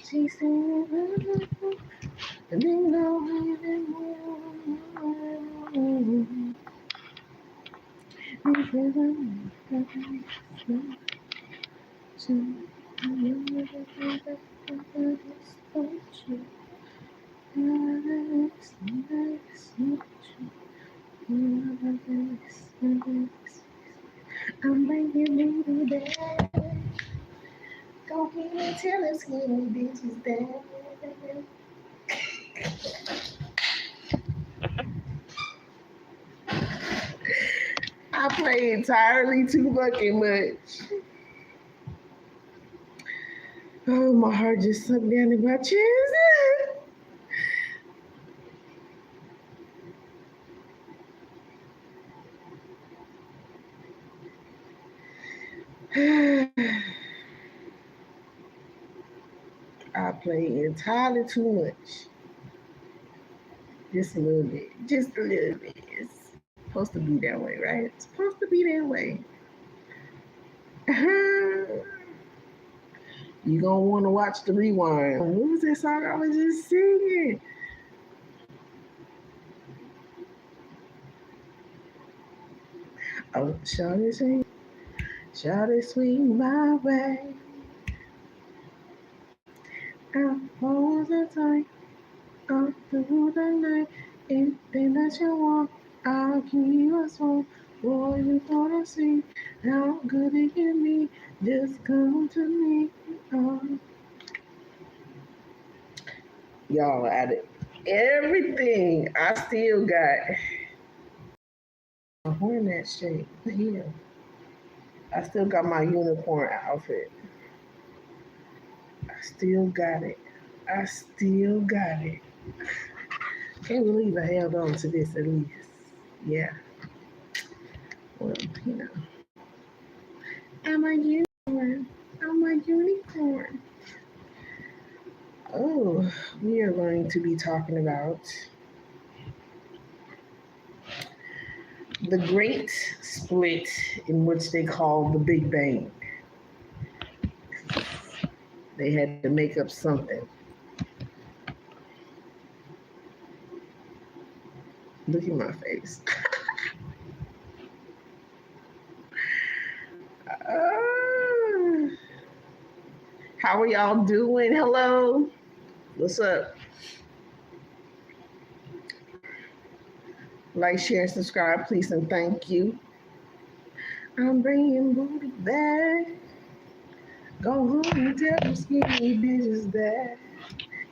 She said, and then know I'm bringing baby back. Go ahead and tell us skinny bitches that. I play entirely too fucking much. Oh, my heart just sunk down in my chest. I play entirely too much. Just a little bit. Just a little bit. It's supposed to be that way, right? It's supposed to be that way. You gonna want to watch the rewind. What was that song I was just singing? Oh, Shawty swing, Shawty swing my way. I'm all the time, all through the night. Anything that you want, I'll give you a song. Boy, you gonna see how good it can be. Just come to me. Oh. Y'all added everything. I still got a hornet shape here. I still got my unicorn outfit. I still got it. I still got it. Can't believe I held on to this at least. Yeah. Well, you know. I'm a unicorn. I'm a unicorn. Oh, we are going to be talking about the great split in which they call the Big Bang. They had to make up something. Look at my face. uh, how are y'all doing? Hello. What's up? Like, share, subscribe, please, and thank you. I'm bringing booty back. Go home and tell them skinny bitches that.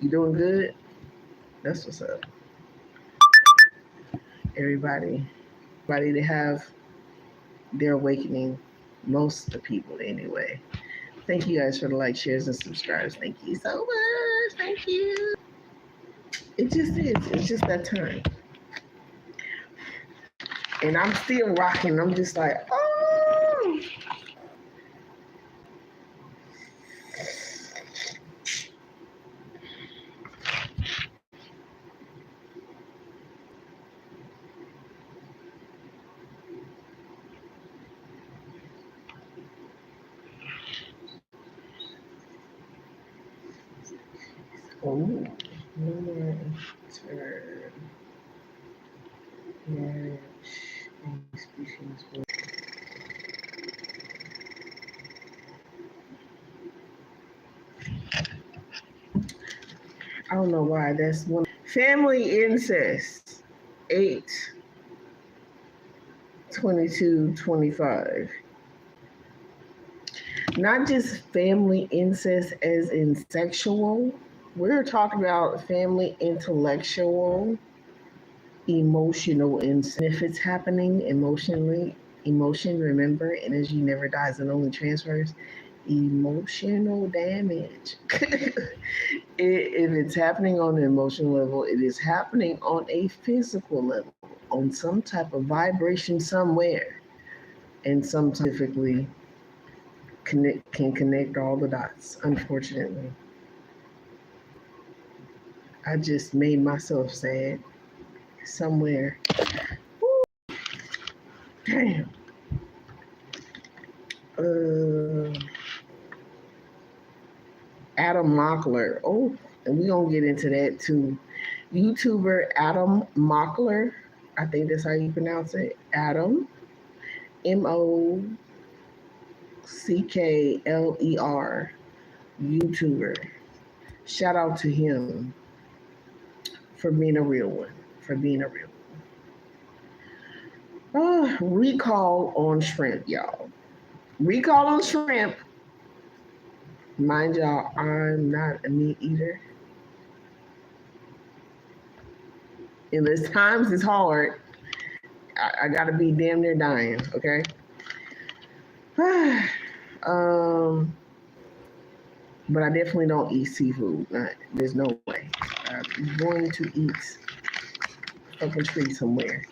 You doing good? That's what's up. Everybody to have their awakening. Most of the people, anyway. Thank you guys for the like, shares, and subscribes. Thank you so much. Thank you. It just is. It's just that time. And I'm still rocking. I'm just like, oh. Oh, no more turn. Marriage and species. I don't know why. That's one. Family incest. 8/22/25. Not just family incest as in sexual. We're talking about family intellectual, emotional incest. If it's happening emotionally, emotion, remember, energy never dies and only transfers. Emotional damage. If it's happening on an emotional level, it is happening on a physical level, on some type of vibration somewhere. And some typically can connect all the dots, unfortunately. I just made myself sad somewhere. Damn. Uh, Adam Mockler. Oh, and we gonna get into that too. YouTuber Adam Mockler. I think that's how you pronounce it. Adam Mockler. YouTuber. Shout out to him for being a real one. For being a real one. Recall on shrimp, y'all. Recall on shrimp. Mind y'all, I'm not a meat eater. And there's times it's hard. I gotta be damn near dying, okay? um, but I definitely don't eat seafood. There's no way. I'm going to eat fucking tree somewhere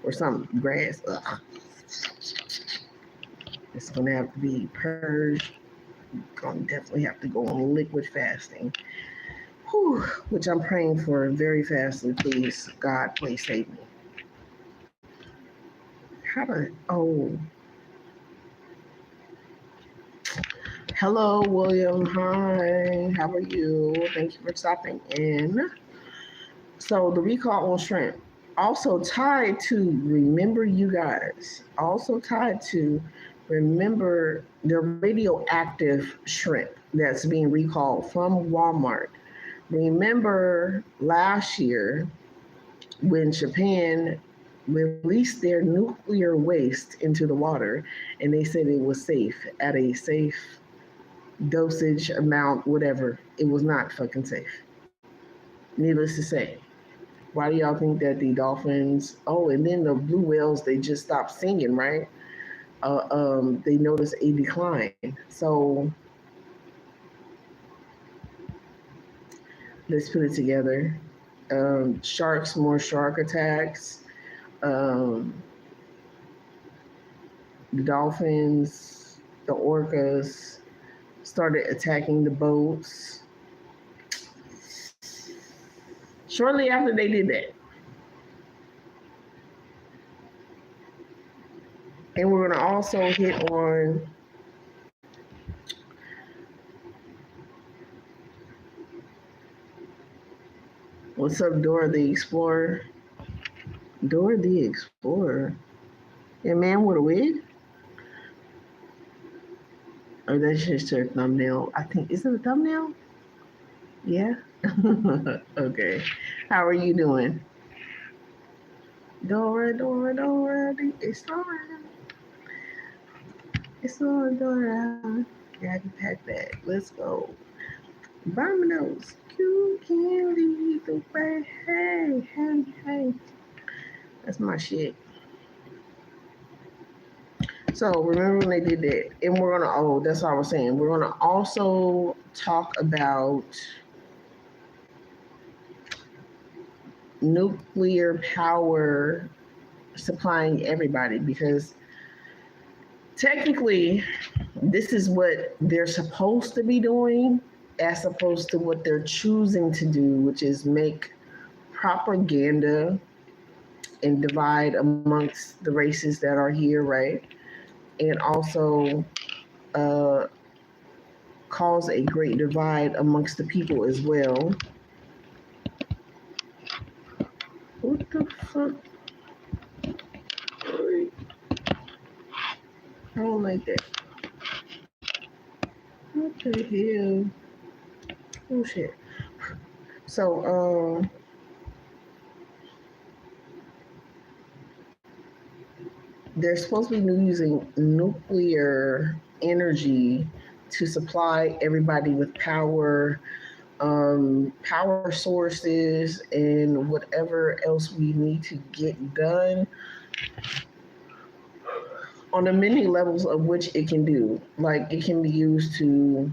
or some grass. Ugh. It's gonna have to be purged. Gonna definitely have to go on liquid fasting. Whew, which I'm praying for very fastly. Please, God, please save me. How do hello, William. Hi, how are you? Thank you for stopping in. So the recall on shrimp, also tied to remember you guys, also tied to remember the radioactive shrimp that's being recalled from Walmart. Remember last year when Japan released their nuclear waste into the water and they said it was safe at a safe dosage amount, whatever. It was not fucking safe. Needless to say. Why do y'all think that the dolphins? Oh, and then the blue whales, they just stopped singing, right? They noticed a decline. So let's put it together. Sharks, more shark attacks. Um, the dolphins, the orcas started attacking the boats. Shortly after they did that, and we're going to also hit on what's up, Dora the Explorer. Dora the Explorer. Yeah, man with a wig? Or that's just her thumbnail. I think, is it a thumbnail? Yeah? Okay. How are you doing? Dora, Dora, Dora the Explorer. It's on Dora. Daddy pack that. Let's go. Dominoes. You can lead the way. Hey, hey, hey. That's my shit. So remember when they did that? And we're gonna that's what I was saying. We're gonna also talk about nuclear power supplying everybody because technically this is what they're supposed to be doing as opposed to what they're choosing to do, which is make propaganda and divide amongst the races that are here, right? And also uh, cause a great divide amongst the people as well. What the fuck? I don't like that. What the hell? Oh shit. So, they're supposed to be using nuclear energy to supply everybody with power, power sources, and whatever else we need to get done on the many levels of which it can do. Like it can be used to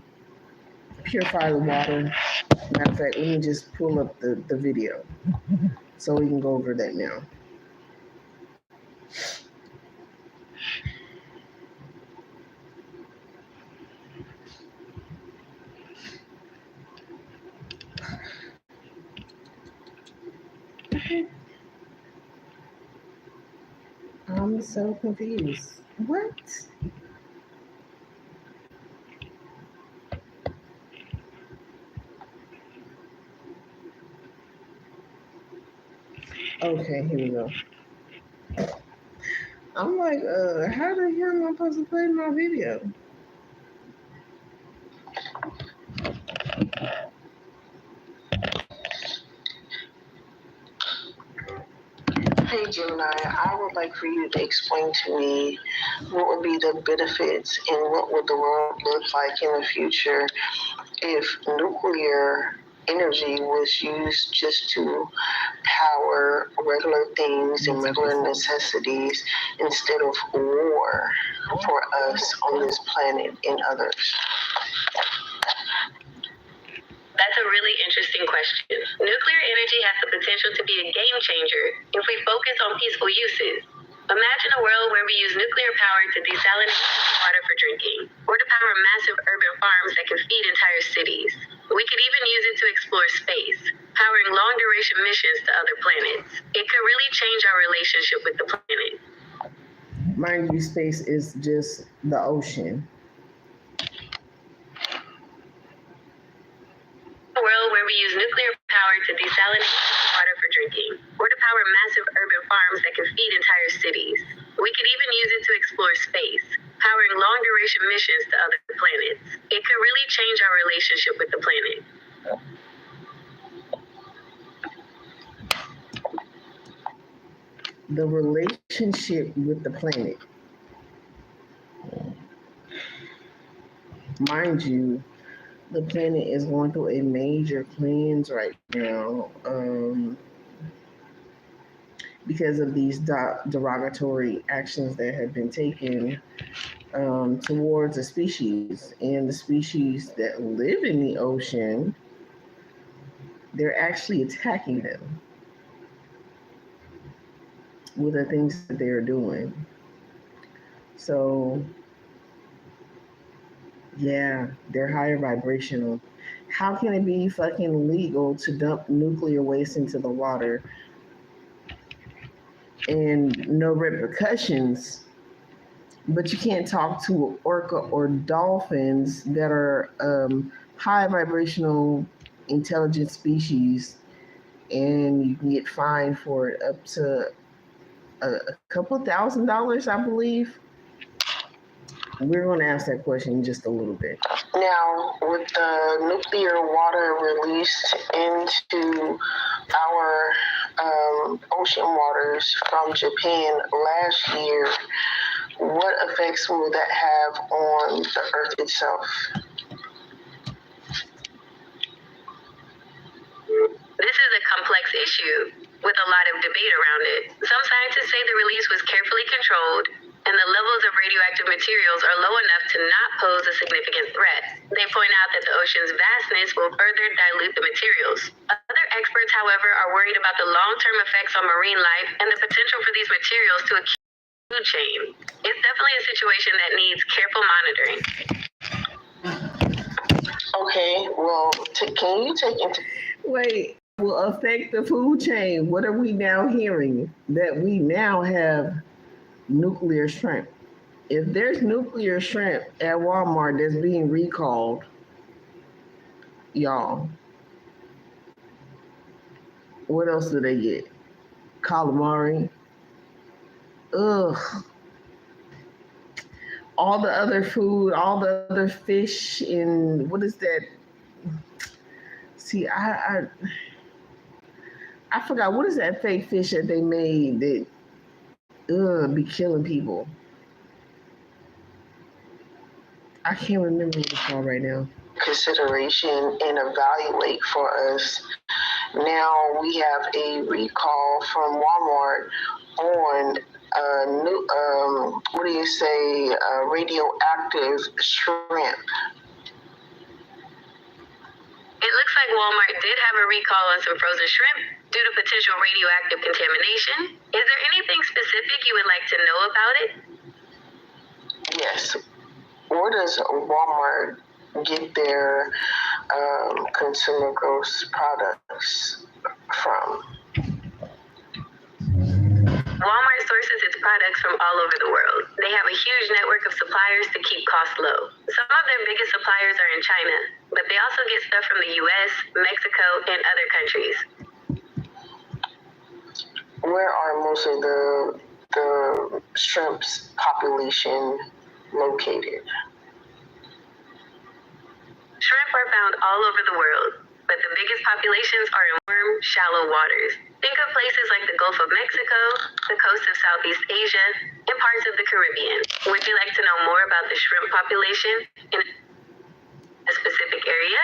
purify the water. Matter of fact, let me just pull up the video so we can go over that now. I'm so confused. What? Okay, here we go. I'm like, how the hell am I supposed to play my video? Hey Gemini, I would like for you to explain to me what would be the benefits and what would the world look like in the future if nuclear energy was used just to power regular things and regular necessities instead of war for us on this planet and others. That's a really interesting question. Nuclear energy has the potential to be a game changer if we focus on peaceful uses. Imagine a world where we use nuclear power to desalinate water for drinking, or to power massive urban farms that can feed entire cities. We could even use it to explore space, powering long-duration missions to other planets. It could really change our relationship with the planet. Mind you, space is just the ocean. A world where we use nuclear power to desalinate water for drinking, or to power massive urban farms that can feed entire cities. We could even use it to explore space, powering long-duration missions to other planets. It could really change our relationship with the planet. The relationship with the planet. Mind you, the planet is going through a major cleanse right now because of these derogatory actions that have been taken towards the species. And the species that live in the ocean, they're actually attacking them with the things that they're doing. So, yeah, they're higher vibrational. How can it be fucking legal to dump nuclear waste into the water and no repercussions, but you can't talk to an orca or dolphins that are high vibrational intelligent species, and you can get fined for it up to a couple $1,000s, I believe? We're going to ask that question in just a little bit. Now, with the nuclear water released into our ocean waters from Japan last year, what effects will that have on the Earth itself? This is a complex issue with a lot of debate around it. Some scientists say the release was carefully controlled and the levels of radioactive materials are low enough to not pose a significant threat. They point out that the ocean's vastness will further dilute the materials. Other experts, however, are worried about the long-term effects on marine life and the potential for these materials to accumulate in the food chain. It's definitely a situation that needs careful monitoring. Okay, well, can you take into... Wait, will affect the food chain. What are we now hearing? That we now have nuclear shrimp. If there's nuclear shrimp at Walmart that's being recalled, y'all, what else do they get? Calamari. Ugh. All the other food, all the other fish, and what is that? See, I forgot, what is that fake fish that they made that be killing people? I can't remember what it's called right now. Consideration and evaluate for us. Now we have a recall from Walmart on new, radioactive shrimp. It looks like Walmart did have a recall on some frozen shrimp due to potential radioactive contamination. Is there anything specific you would like to know about it? Yes. Where does Walmart get their consumer goods products from? Walmart sources its products from all over the world. They have a huge network of suppliers to keep costs low. Some of their biggest suppliers are in China, but they also get stuff from the US, Mexico, and other countries. Where are most of the shrimp's population located? Shrimp are found all over the world, but the biggest populations are in warm, shallow waters. Think of places like the Gulf of Mexico, the coast of Southeast Asia, and parts of the Caribbean. Would you like to know more about the shrimp population in a specific area?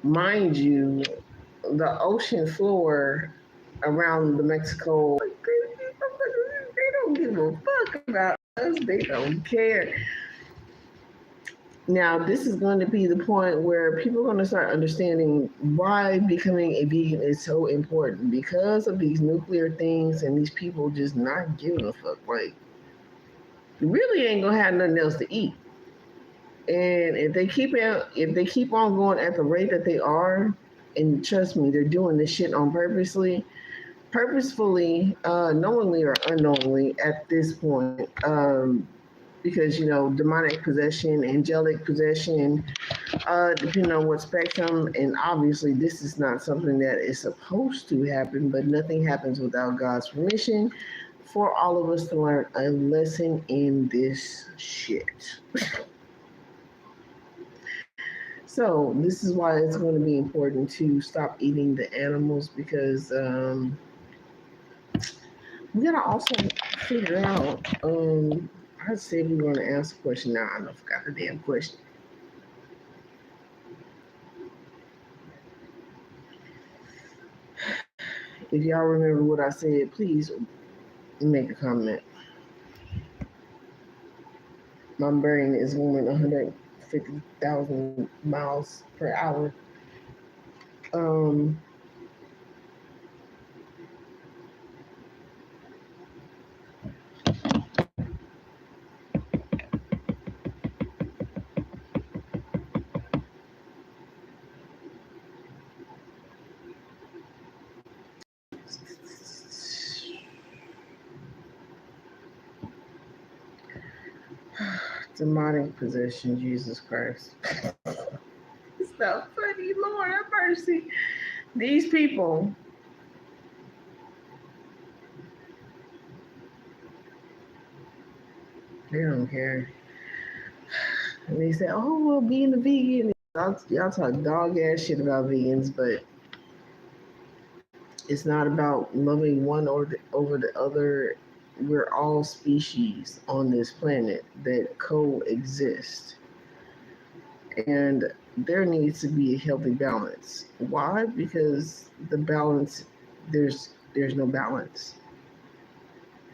Mind you, the ocean floor around the Mexico, they don't give a fuck about us. They don't care. Now, this is going to be the point where people are going to start understanding why becoming a vegan is so important because of these nuclear things and these people just not giving a fuck. Like, you really ain't gonna have nothing else to eat. And if they keep on going at the rate that they are, and trust me, they're doing this shit on purposefully, knowingly or unknowingly at this point. Because demonic possession, angelic possession, depending on what spectrum, and obviously this is not something that is supposed to happen, but nothing happens without God's permission for all of us to learn a lesson in this shit. So this is why it's going to be important to stop eating the animals because we gotta also figure out. I said we were going to ask a question. Now I forgot the damn question. If y'all remember what I said, please make a comment. My brain is moving 150,000 miles per hour. Demonic possession, Jesus Christ. It's not funny, Lord have mercy. These people, they don't care. And they say, oh, well, being a vegan, y'all talk dog ass shit about vegans, but it's not about loving one over the other. We're all species on this planet that coexist. And there needs to be a healthy balance. Why? Because there's no balance.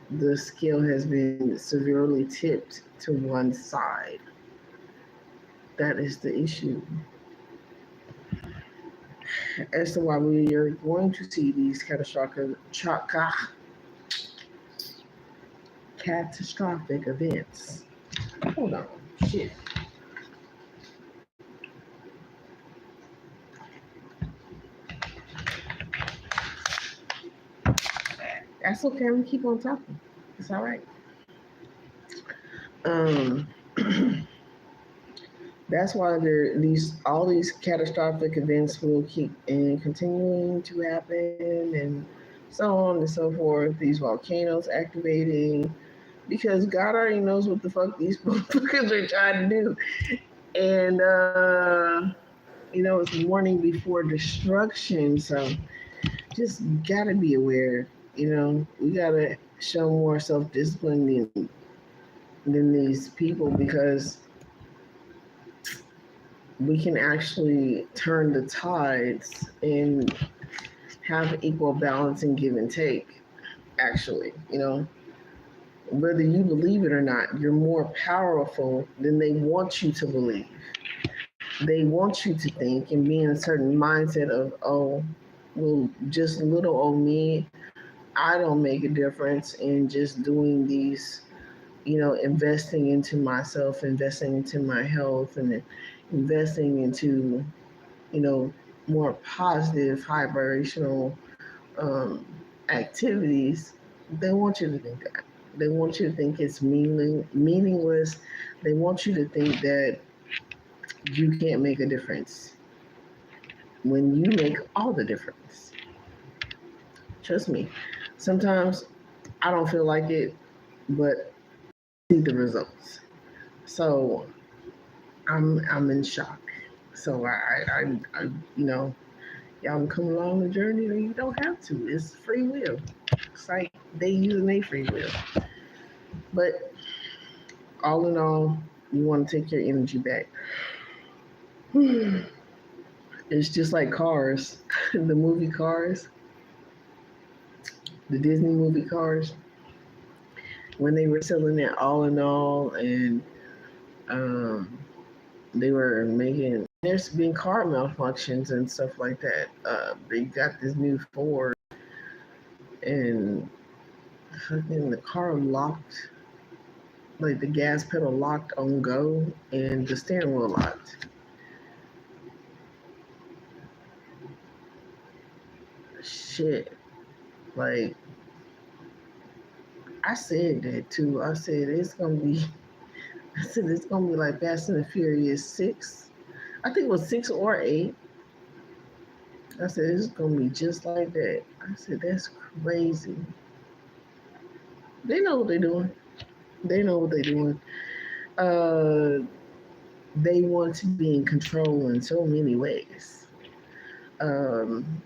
The scale has been severely tipped to one side. That is the issue. As to why we are going to see these catastrophic events. Hold on, shit. That's okay. I'm gonna keep on talking. It's all right. That's why all these catastrophic events will keep continuing to happen, and so on and so forth. These volcanoes activating because God already knows what the fuck these motherfuckers are trying to do, and it's warning before destruction. So just gotta be aware. We gotta show more self-discipline than these people because we can actually turn the tides and have equal balance and give and take. Actually, whether you believe it or not, you're more powerful than they want you to believe. They want you to think and be in a certain mindset of, oh, well, just little old me, I don't make a difference in just doing these, investing into myself, investing into my health, and investing into, more positive, high vibrational activities. They want you to think that. They want you to think it's meaningless. They want you to think that you can't make a difference when you make all the difference. Trust me. Sometimes I don't feel like it, but see the results. So I'm in shock. So y'all can come along the journey, or you don't have to. It's free will. It's like they using their free will. But all in all, you want to take your energy back. It's just like Cars, the movie Cars, the Disney movie Cars, when they were selling it all in all, and um, they were making. There's been car malfunctions and stuff like that. They got this new Ford, and fucking the car locked, like the gas pedal locked on go, and the steering wheel locked. Shit, like I said that too. I said it's gonna be. I said it's gonna be like Fast and the Furious 6. I think it was 6 or 8. I said it's gonna be just like that. I said that's crazy. They know what they're doing. They know what they're doing. Uh, they want to be in control in so many ways. Um,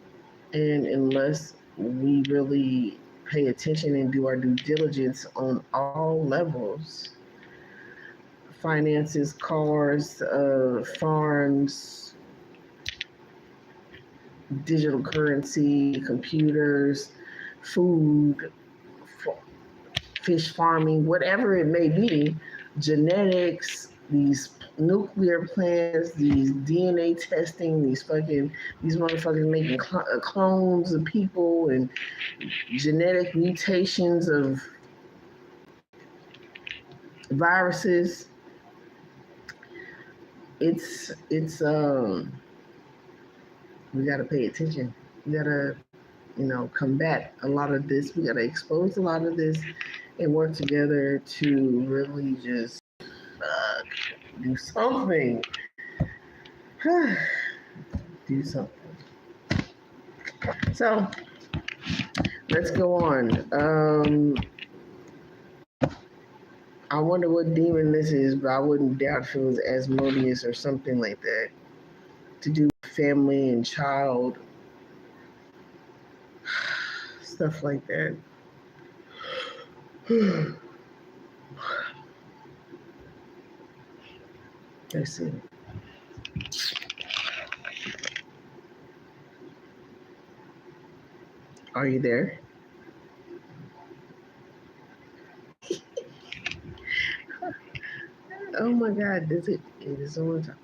and unless we really pay attention and do our due diligence on all levels, finances, cars, farms, digital currency, computers, food, fish farming, whatever it may be, genetics, these nuclear plants, these DNA testing, these motherfuckers making clones of people and genetic mutations of viruses. It's we got to pay attention. We got to combat a lot of this. We got to expose a lot of this and work together to really just do something. Do something. So let's go on. I wonder what demon this is, but I wouldn't doubt if it was Asmodeus or something like that. To do family and child stuff like that. Let's see. Are you there? Oh my God! Does it? It is on top.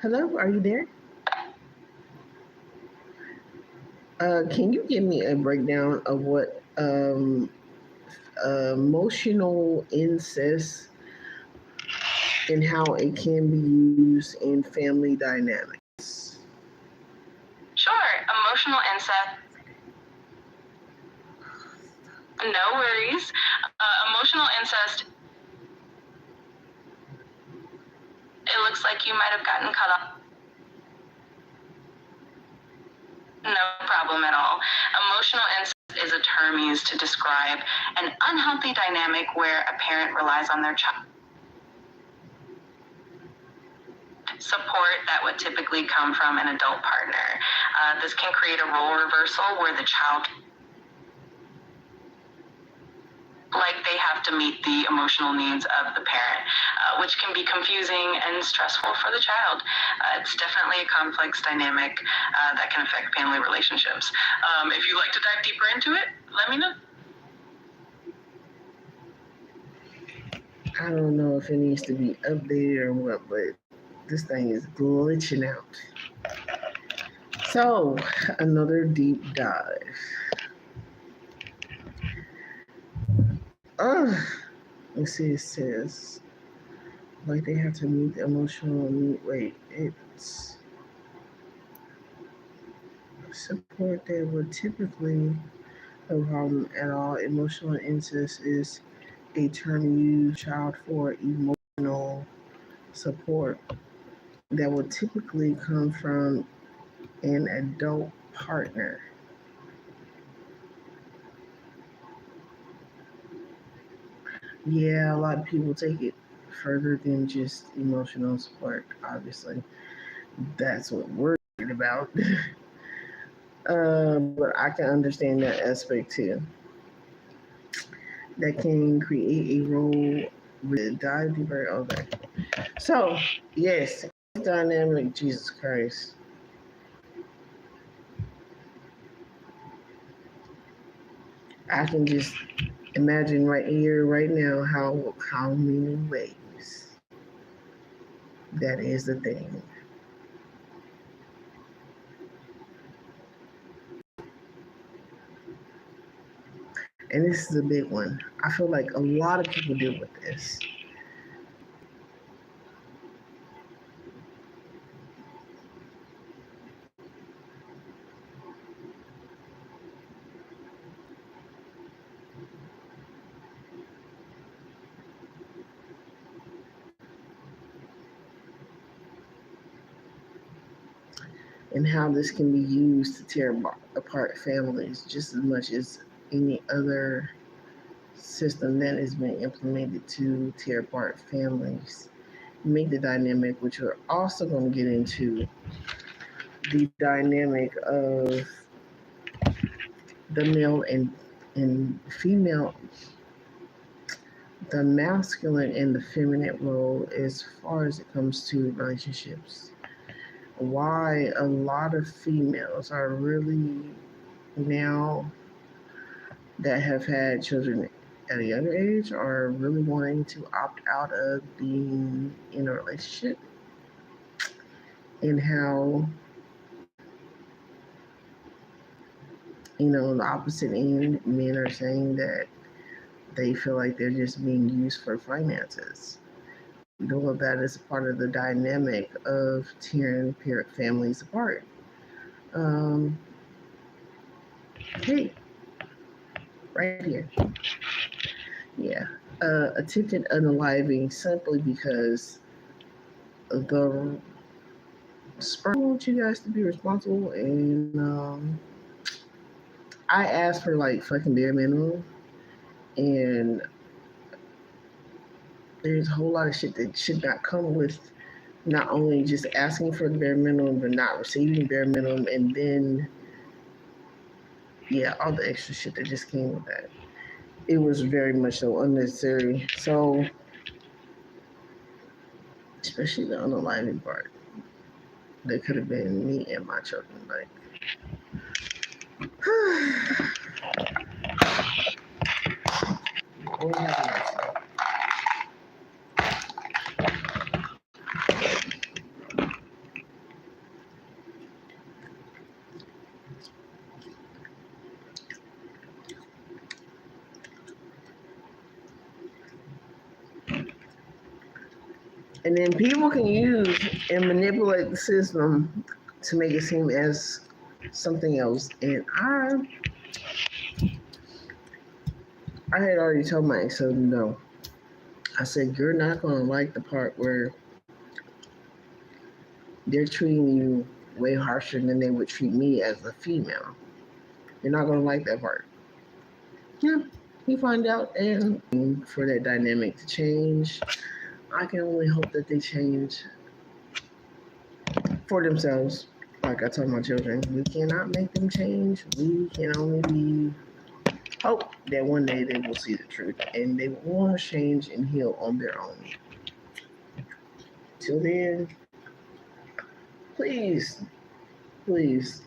Hello, are you there? Can you give me a breakdown of what emotional incest and how it can be used in family dynamics? Sure, emotional incest. No worries. Emotional incest. It looks like you might have gotten cut off. No problem at all. Emotional incest is a term used to describe an unhealthy dynamic where a parent relies on their child. Support that would typically come from an adult partner. This can create a role reversal where the child, like they have to meet the emotional needs of the parent, which can be confusing and stressful for the child. It's definitely a complex dynamic that can affect family relationships. If you'd like to dive deeper into it, let me know. I don't know if it needs to be updated or what, but this thing is glitching out. So, another deep dive. Let's see, it says, like they have to meet the emotional need. Wait, it's support that would typically no problem at all. Emotional incest is a term used child for emotional support that will typically come from an adult partner. Yeah, a lot of people take it further than just emotional support. Obviously, that's what we're worried about. But I can understand that aspect too. That can create a role with dive deeper. Okay, so yes, dynamic. Jesus Christ, I can just imagine right here, right now, how many ways that is the thing. And this is a big one. I feel like a lot of people deal with this. And how this can be used to tear apart families just as much as any other system that has been implemented to tear apart families. Make the dynamic, which we're also going to get into, the dynamic of the male and female, the masculine and the feminine role as far as it comes to relationships. Why a lot of females are really now that have had children at a younger age are really wanting to opt out of being in a relationship, and how, on the opposite end, men are saying that they feel like they're just being used for finances. All of that is part of the dynamic of tearing parent families apart. Um, hey, right here. Yeah. Attempted unaliving simply because the sperm wants you guys to be responsible, and I asked for like fucking bare minimum, and there's a whole lot of shit that should not come with not only just asking for the bare minimum but not receiving bare minimum, and then yeah, all the extra shit that just came with that. It was very much so unnecessary. So especially the unaliving part, that could have been me and my children. Like, Lord have mercy. And then people can use and manipulate the system to make it seem as something else. And I had already told my ex-husband no. I said, you're not going to like the part where they're treating you way harsher than they would treat me as a female. You're not going to like that part. Yeah, he found out, and for that dynamic to change, I can only hope that they change for themselves. Like I told my children, we cannot make them change. We can only be hope that one day they will see the truth and they will want to change and heal on their own. Till then, please, please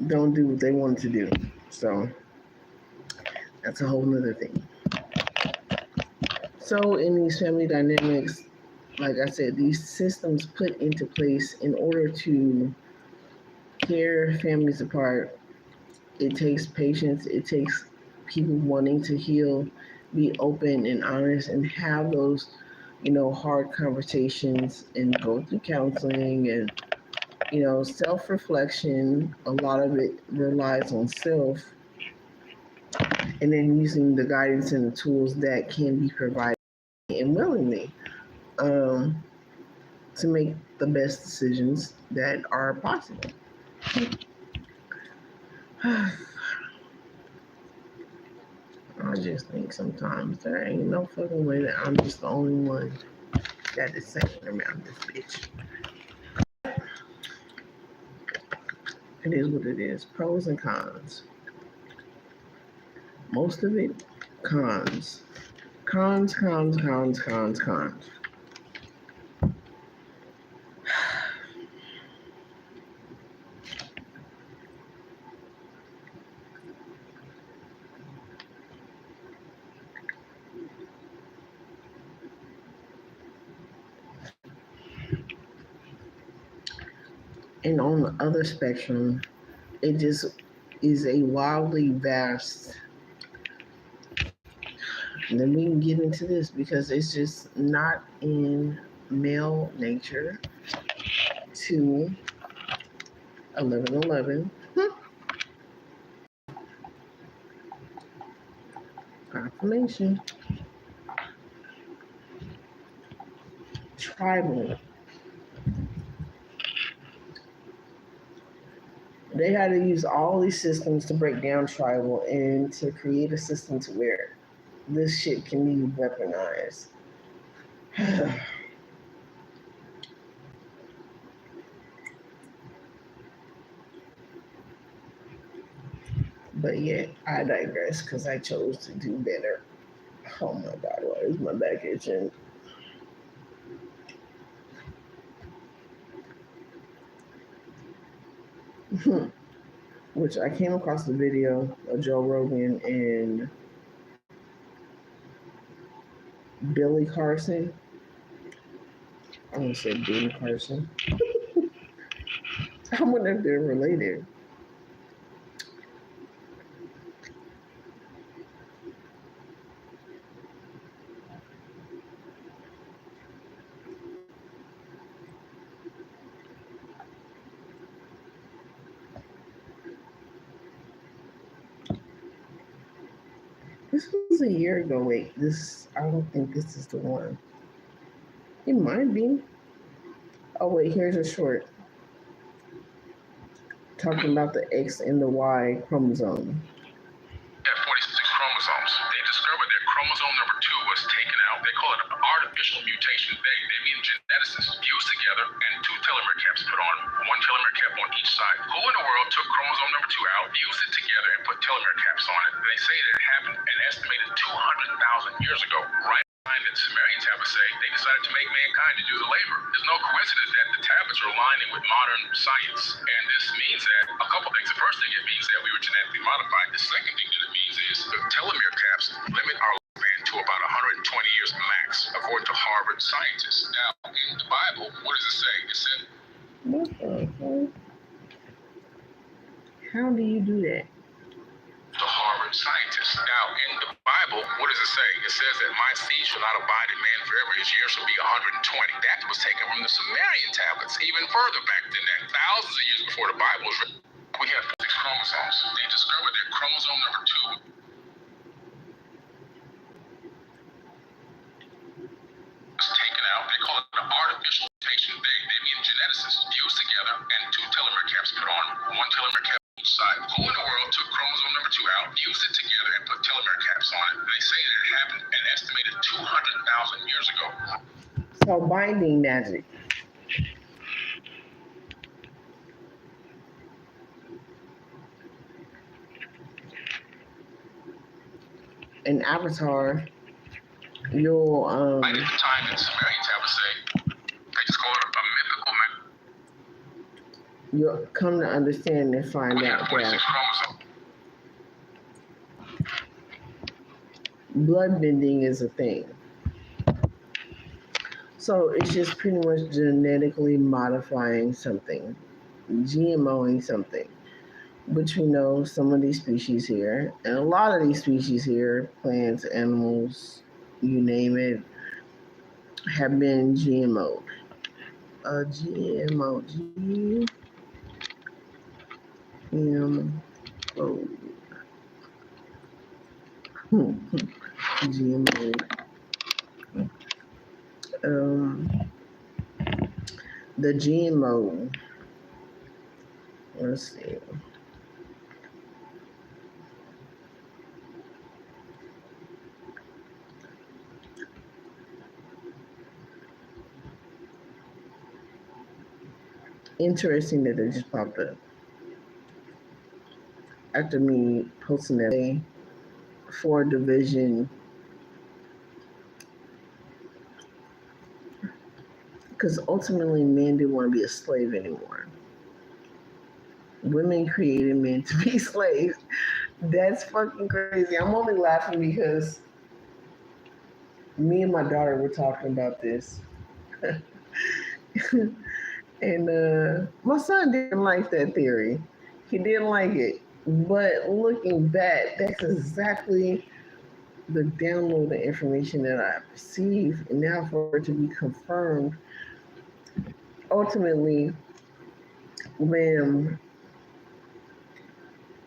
don't do what they want to do. So that's a whole nother thing. So in these family dynamics, like I said, these systems put into place in order to tear families apart. It takes patience. It takes people wanting to heal, be open and honest, and have those, hard conversations and go through counseling and, Self-reflection, a lot of it relies on self, and then using the guidance and the tools that can be provided and willingly um, to make the best decisions that are possible. I just think sometimes there ain't no fucking way that I'm just the only one that is saying around this bitch. It is what it is. Pros and cons. Most of it, cons. Cons, cons, cons, cons, cons. And on the other spectrum, it just is a wildly vast. And then we can get into this because it's just not in male nature to 1111. Confirmation. Tribal. They had to use all these systems to break down tribal and to create a system to where this shit can be weaponized. But yet, I digress because I chose to do better. Oh my God, why is my back itching? Which I came across the video of Joe Rogan and Billy Carson. I almost said Billy Carson. I wonder if they're related. This was a year ago. Wait, I don't think this is the one. It might be. Oh, wait, here's a short talking about the X and the Y chromosome. Had 46 chromosomes. They discovered that chromosome number 2 was taken out. They call it an artificial mutation. They mean geneticists fused together and 2 telomere caps put on, 1 telomere cap on each side. Who in the world took chromosome number 2 out, fused it together, and put telomere caps on it? They say that it happened an estimated 200,000 years ago, right? That Sumerians have a say, they decided to make mankind to do the labor. There's no coincidence that the tablets are aligning with modern science. And this means that a couple things. The first thing, it means that we were genetically modified. The second thing that it means is the telomere caps limit our lifespan to about 120 years max, according to Harvard scientists. Now, in the Bible, what does it say? It said, what the fuck? How do you do that? The Harvard scientists. Now, in the Bible, what does it say? It says that my seed shall not abide in man forever. His years shall be 120. That was taken from the Sumerian tablets, even further back than that. Thousands of years before the Bible was written. We have 6 chromosomes. They discovered that chromosome number 2 was taken out. They call it an artificial mutation. They mean geneticists fused together and 2 telomere caps put on, 1 telomere cap on each side. Who in the world took chromosome number 2 out, fused it together, and put telomere caps on it? They say that it happened an estimated 200,000 years ago. So binding magic. In Avatar, you'll Right at the time that Sumerians have a say, they just call it a mythical you'll come to understand and find we out have 46 that chromosomes. blood bending is a thing. So it's just pretty much genetically modifying something, GMOing something. But you know, some of these species here, and a lot of these species here, plants, animals, you name it, have been GMO'd. GMO. GMO. GMO. The GMO. Let's see. Interesting that it just popped up after me posting that for division, because ultimately men didn't want to be a slave anymore. Women created men to be slaves. That's fucking crazy. I'm only laughing because me and my daughter were talking about this. And my son didn't like that theory. He didn't like it. But looking back, that's exactly the download of information that I received. And now for it to be confirmed, ultimately, when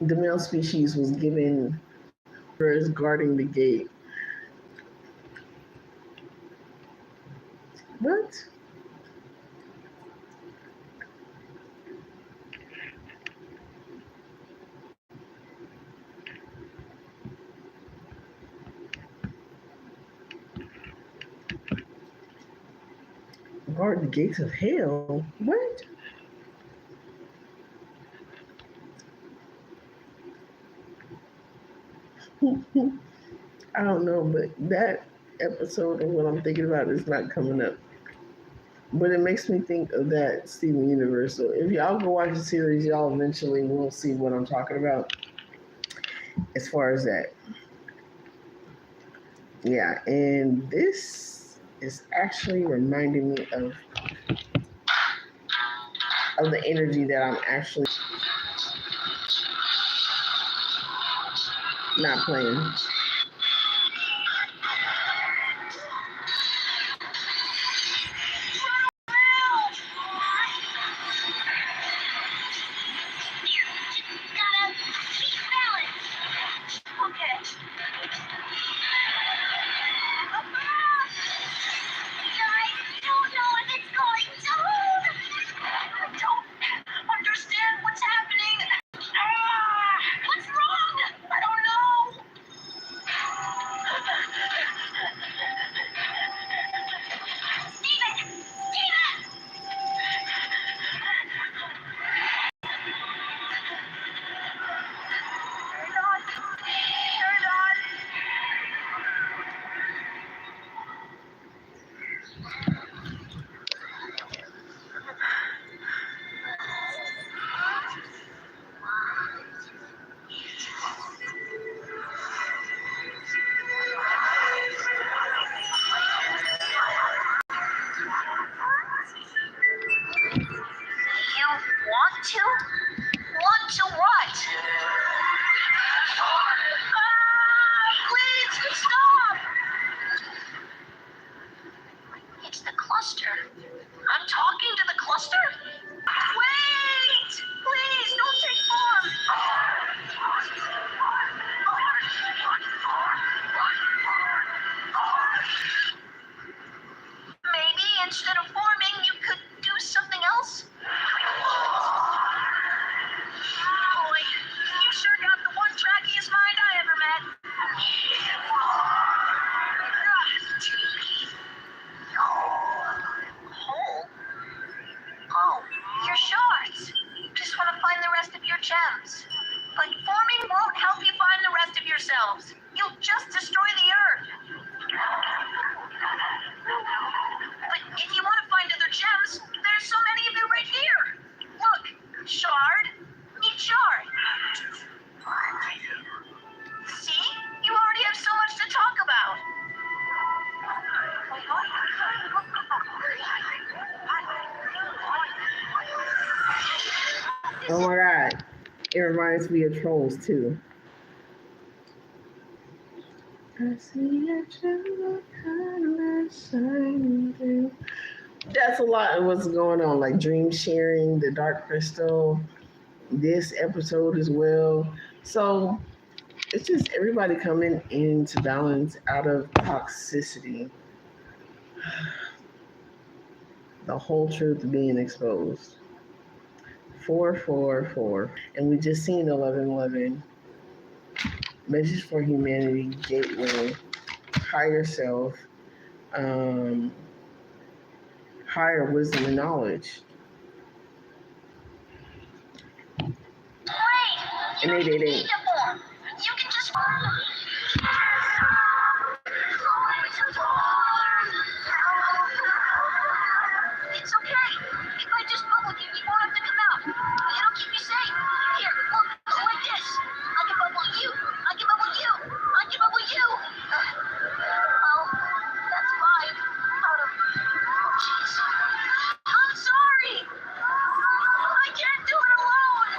the male species was given orders guarding the gate. What? Guard the gates of hell? What? I don't know, but that episode of what I'm thinking about is not coming up. But it makes me think of that Steven Universe. So if y'all go watch the series, y'all eventually will see what I'm talking about as far as that. Yeah, and this is actually reminding me of the energy that I'm actually not playing. Oh my god. It reminds me of Trolls too. I see a troll color shining through. That's a lot of what's going on, like dream sharing, the dark crystal, this episode as well. So it's just everybody coming into balance out of toxicity, the whole truth being exposed. 444. And we just seen 1111. Message for Humanity, Gateway, Higher Self, um, Higher Wisdom and Knowledge. And 888. You can just. It's okay. If I just bubble you, you won't have to come out. It'll keep you safe. Here, look, like this. I can bubble you. I can bubble you. I can bubble you. Well, that's fine. Out of. Jeez. I'm sorry. I can't do it alone.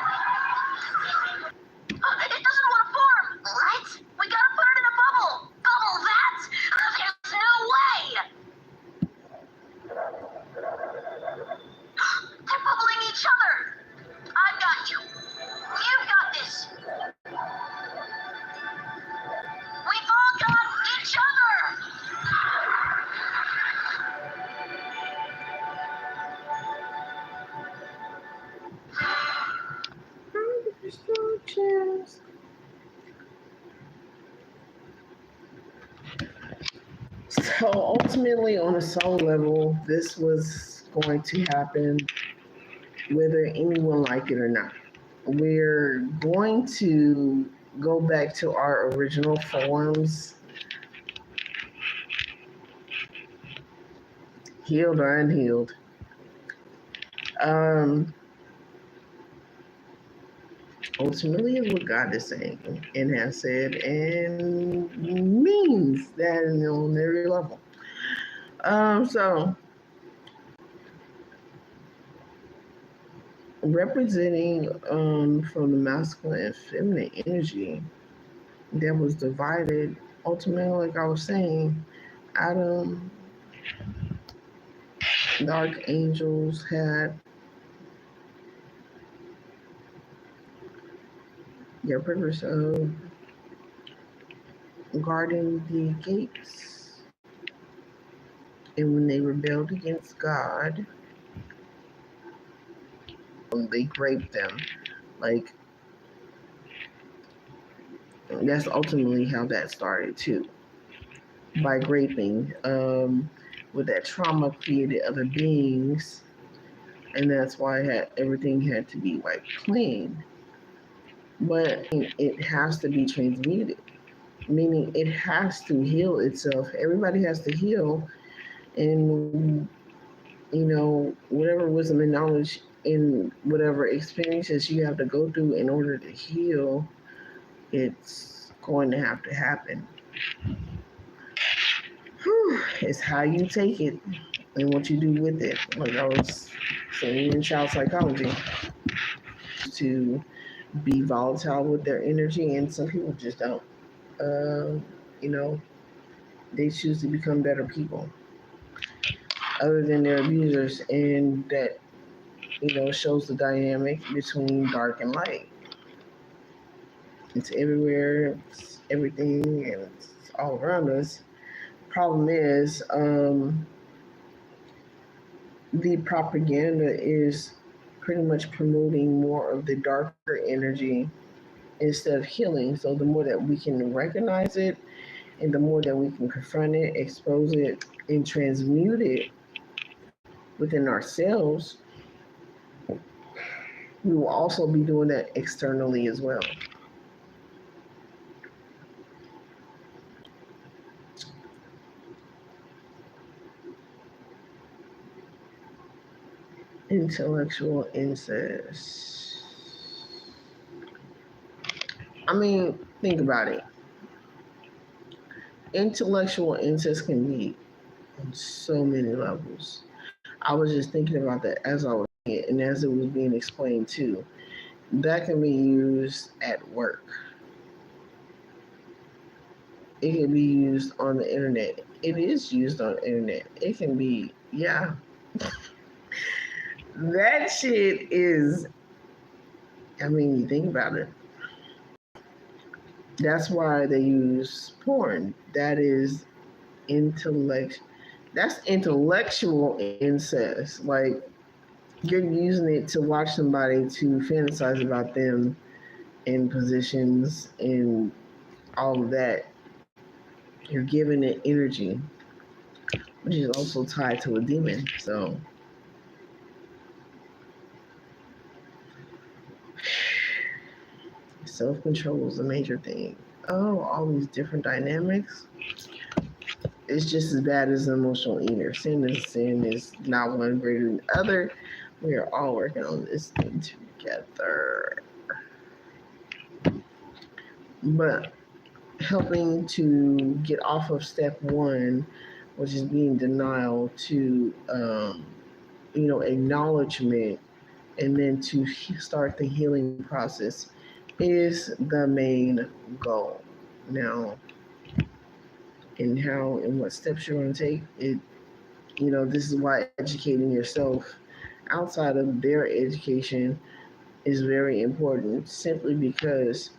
It doesn't want to form. What? We gotta put it in a bubble. Bubble that? There's no way. They're bubbling each other. I've got you. You've got this. We've all got each other. So ultimately, on a soul level, this was going to happen whether anyone liked it or not. We're going to go back to our original forms, healed or unhealed. Ultimately, is what God is saying and has said, and means that on every level. So representing from the masculine and feminine energy that was divided, ultimately, like I was saying, Adam, the archangels had their purpose of guarding the gates. And when they rebelled against God, they raped them. Like, that's ultimately how that started too. By raping. With that trauma created other beings, and that's why everything had to be wiped clean. But it has to be transmuted, meaning it has to heal itself. Everybody has to heal, and whatever wisdom and knowledge in whatever experiences you have to go through in order to heal, it's going to have to happen. It's how you take it and what you do with it. Like I was saying in child psychology, to be volatile with their energy, and some people just don't. Uh, you know, they choose to become better people, other than their abusers, and that shows the dynamic between dark and light. It's everywhere, it's everything, and it's all around us. Problem is, the propaganda is pretty much promoting more of the darker energy instead of healing. So the more that we can recognize it, and the more that we can confront it, expose it, and transmute it within ourselves, we will also be doing that externally as well. Intellectual incest. I mean, think about it. Intellectual incest can be on so many levels. I was just thinking about that as I was saying it, and as it was being explained too. That can be used at work. It can be used on the internet. It is used on the internet. It can be, yeah. That shit is I mean, you think about it. That's why they use porn. Intellect. That's intellectual incest. Like you're using it to watch somebody to fantasize about them in positions and all of that. You're giving it energy, which is also tied to a demon. So self control is a major thing. Oh, all these different dynamics. It's just as bad as an emotional eater. Sin is not one greater than the other. We are all working on this thing together. But helping to get off of step one, which is being denial, to acknowledgement, and then to start the healing process is the main goal. Now, and how and what steps you're going to take, this is why educating yourself outside of their education is very important. Simply because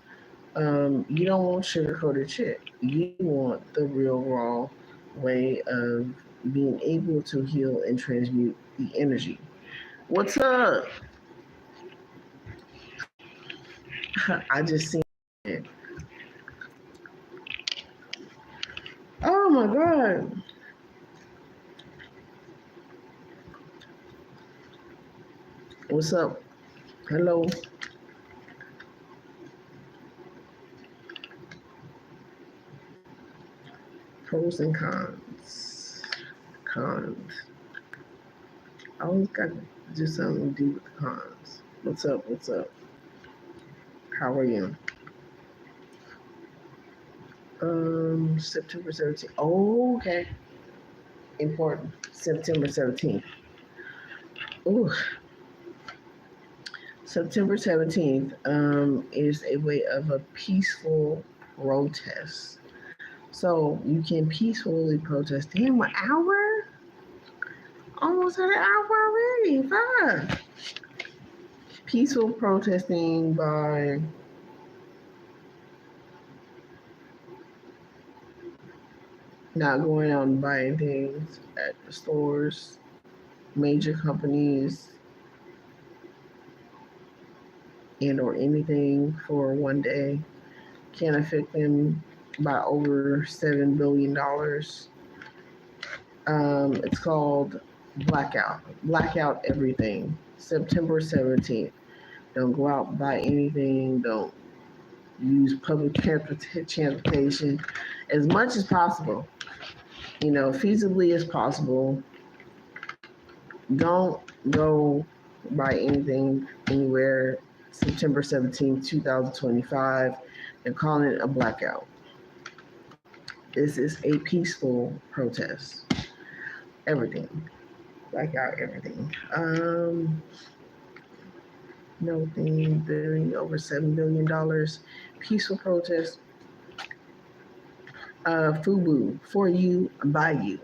you don't want sugar-coated shit. You want the real raw way of being able to heal and transmute the energy. What's up? I just seen it. Oh my god. What's up? Hello. Pros and cons. Cons. I always got to do something to do with the cons. What's up? What's up? How are you? September 17th. Oh, okay. Important. September 17th. Ooh. September 17th is a way of a peaceful protest. So you can peacefully protest. Damn, an hour? Almost at an hour already. Fine. Peaceful protesting by not going out and buying things at the stores, major companies, and or anything for one day can affect them by over $7 billion. It's called blackout. Blackout everything. September 17th. Don't go out and buy anything. Don't use public transportation as much as possible. Feasibly as possible. Don't go buy anything anywhere September 17th, 2025, and calling it a blackout. This is a peaceful protest. Everything. Blackout everything. No thing, billion, over $7 billion. Peaceful protest. FUBU, for you, by you.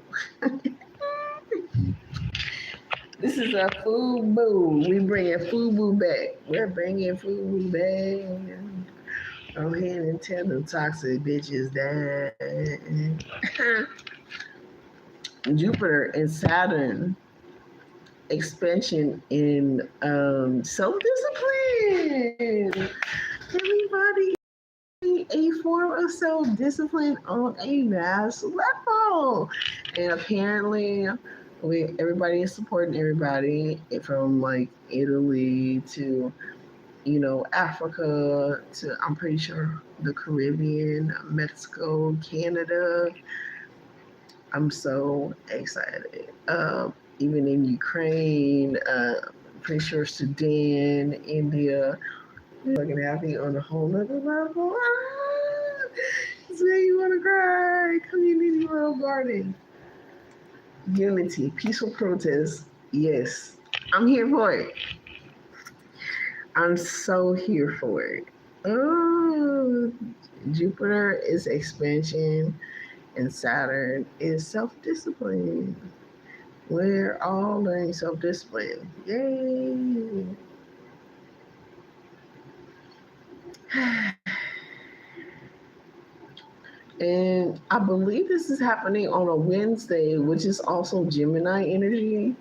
This is a FUBU. We bringing FUBU back. We're bringing FUBU back. Go ahead and tell them toxic bitches that Jupiter and Saturn expansion in self-discipline. Everybody a form of self-discipline on a mass level. And apparently everybody is supporting everybody from like Italy to Africa to I'm pretty sure the Caribbean, Mexico, Canada. I'm so excited. Even in Ukraine, pretty sure Sudan, India, fucking happy on a whole nother level. It's where you want to cry. Community World Garden. Unity, peaceful protest. Yes, I'm here for it. I'm so here for it. Oh, Jupiter is expansion and Saturn is self-discipline. We're all learning self-discipline. Yay! And I believe this is happening on a Wednesday, which is also Gemini energy.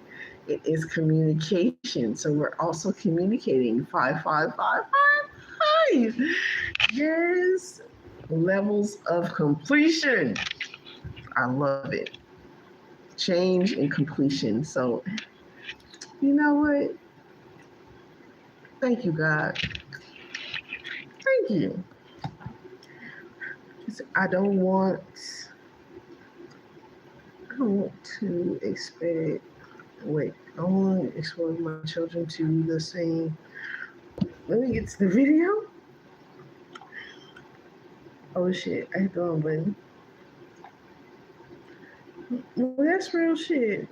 It is communication. So we're also communicating 55555. Yes. Levels of completion. I love it. Change and completion. So, you know what? Thank you, God. Thank you. I don't want to expect. Wait, I want to expose my children to the same. Let me get to the video. Oh shit, I hit the wrong button. Well, that's real shit.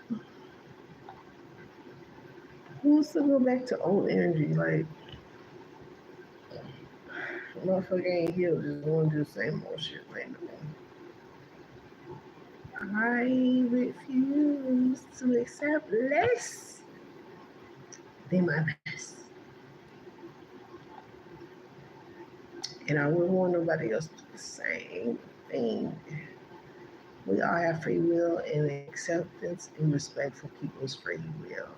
Who wants to go back to old energy? Like, motherfucker ain't healed, just want to do the same old shit right now. I refuse to accept less than my best. And I wouldn't want nobody else to do the same thing. We all have free will and acceptance and respect for people's free will.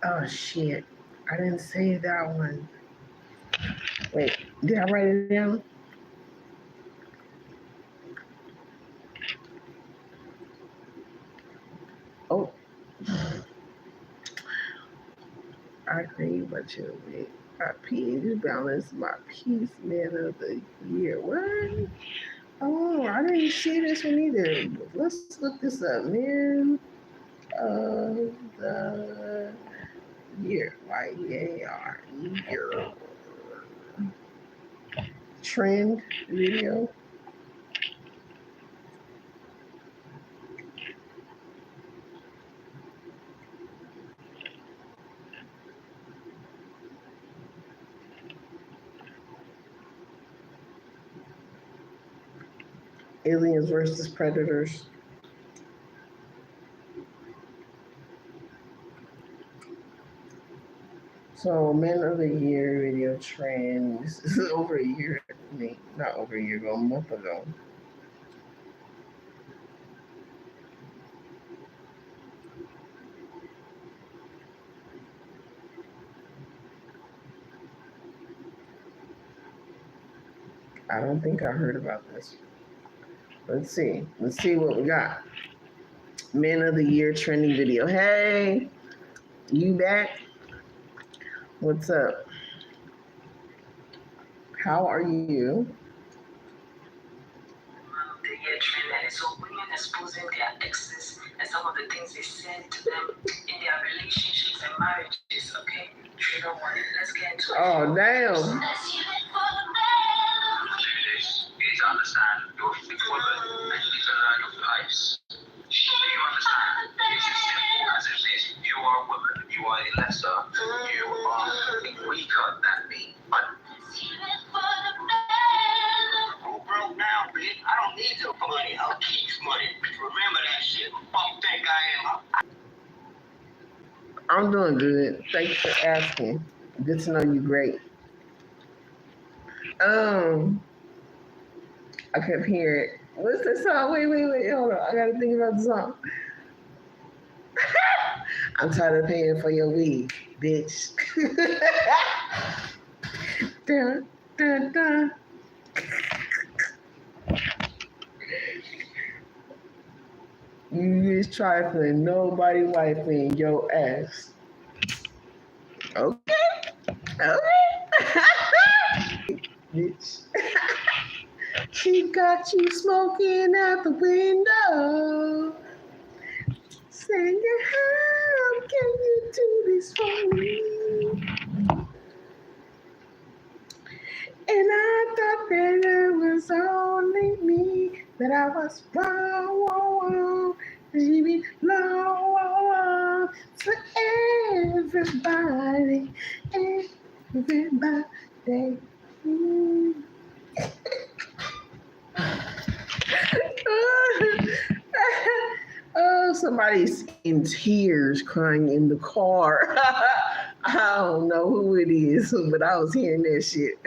Oh shit. I didn't say that one. Wait, did I write it down? Oh, I create my children. My peace balance, my peace man of the year. What? Oh, I didn't see this one either. Let's look this up. Man of the year. YAR. Year. Trend video. Aliens versus predators. So, Men of the Year video trend. This is over a year. Not over a year ago, a month ago. I don't think I heard about this. Let's see. Let's see what we got. Men of the Year trending video. Hey, you back? What's up? How are you? The year trend, and so women exposing their exes and some of the things they said to them in their relationships and marriages. Okay, trigger warning. Let's get into it. Oh, damn. You need to understand you're a big woman and you need to learn your place. Do you understand? It's as simple as it is. You are a woman. You are a lesser. You are weaker than me. But who broke now, bitch? I don't need your money. I'll keep money. Remember that shit. Fuck think I am. I'm doing good. Thanks for asking. Good to know you great. I kept hearing, what's the song? Wait, hold on. I gotta think about the song. I'm tired of paying for your weed, bitch. Dun, dun, dun. You just trifling, nobody wiping your ass. Okay. Bitch. She got you smoking out the window. Saying, how can you do this for me? And I thought that it was only me, that I was wrong. She belong to everybody. Oh, somebody's in tears crying in the car. I don't know who it is, but I was hearing that shit.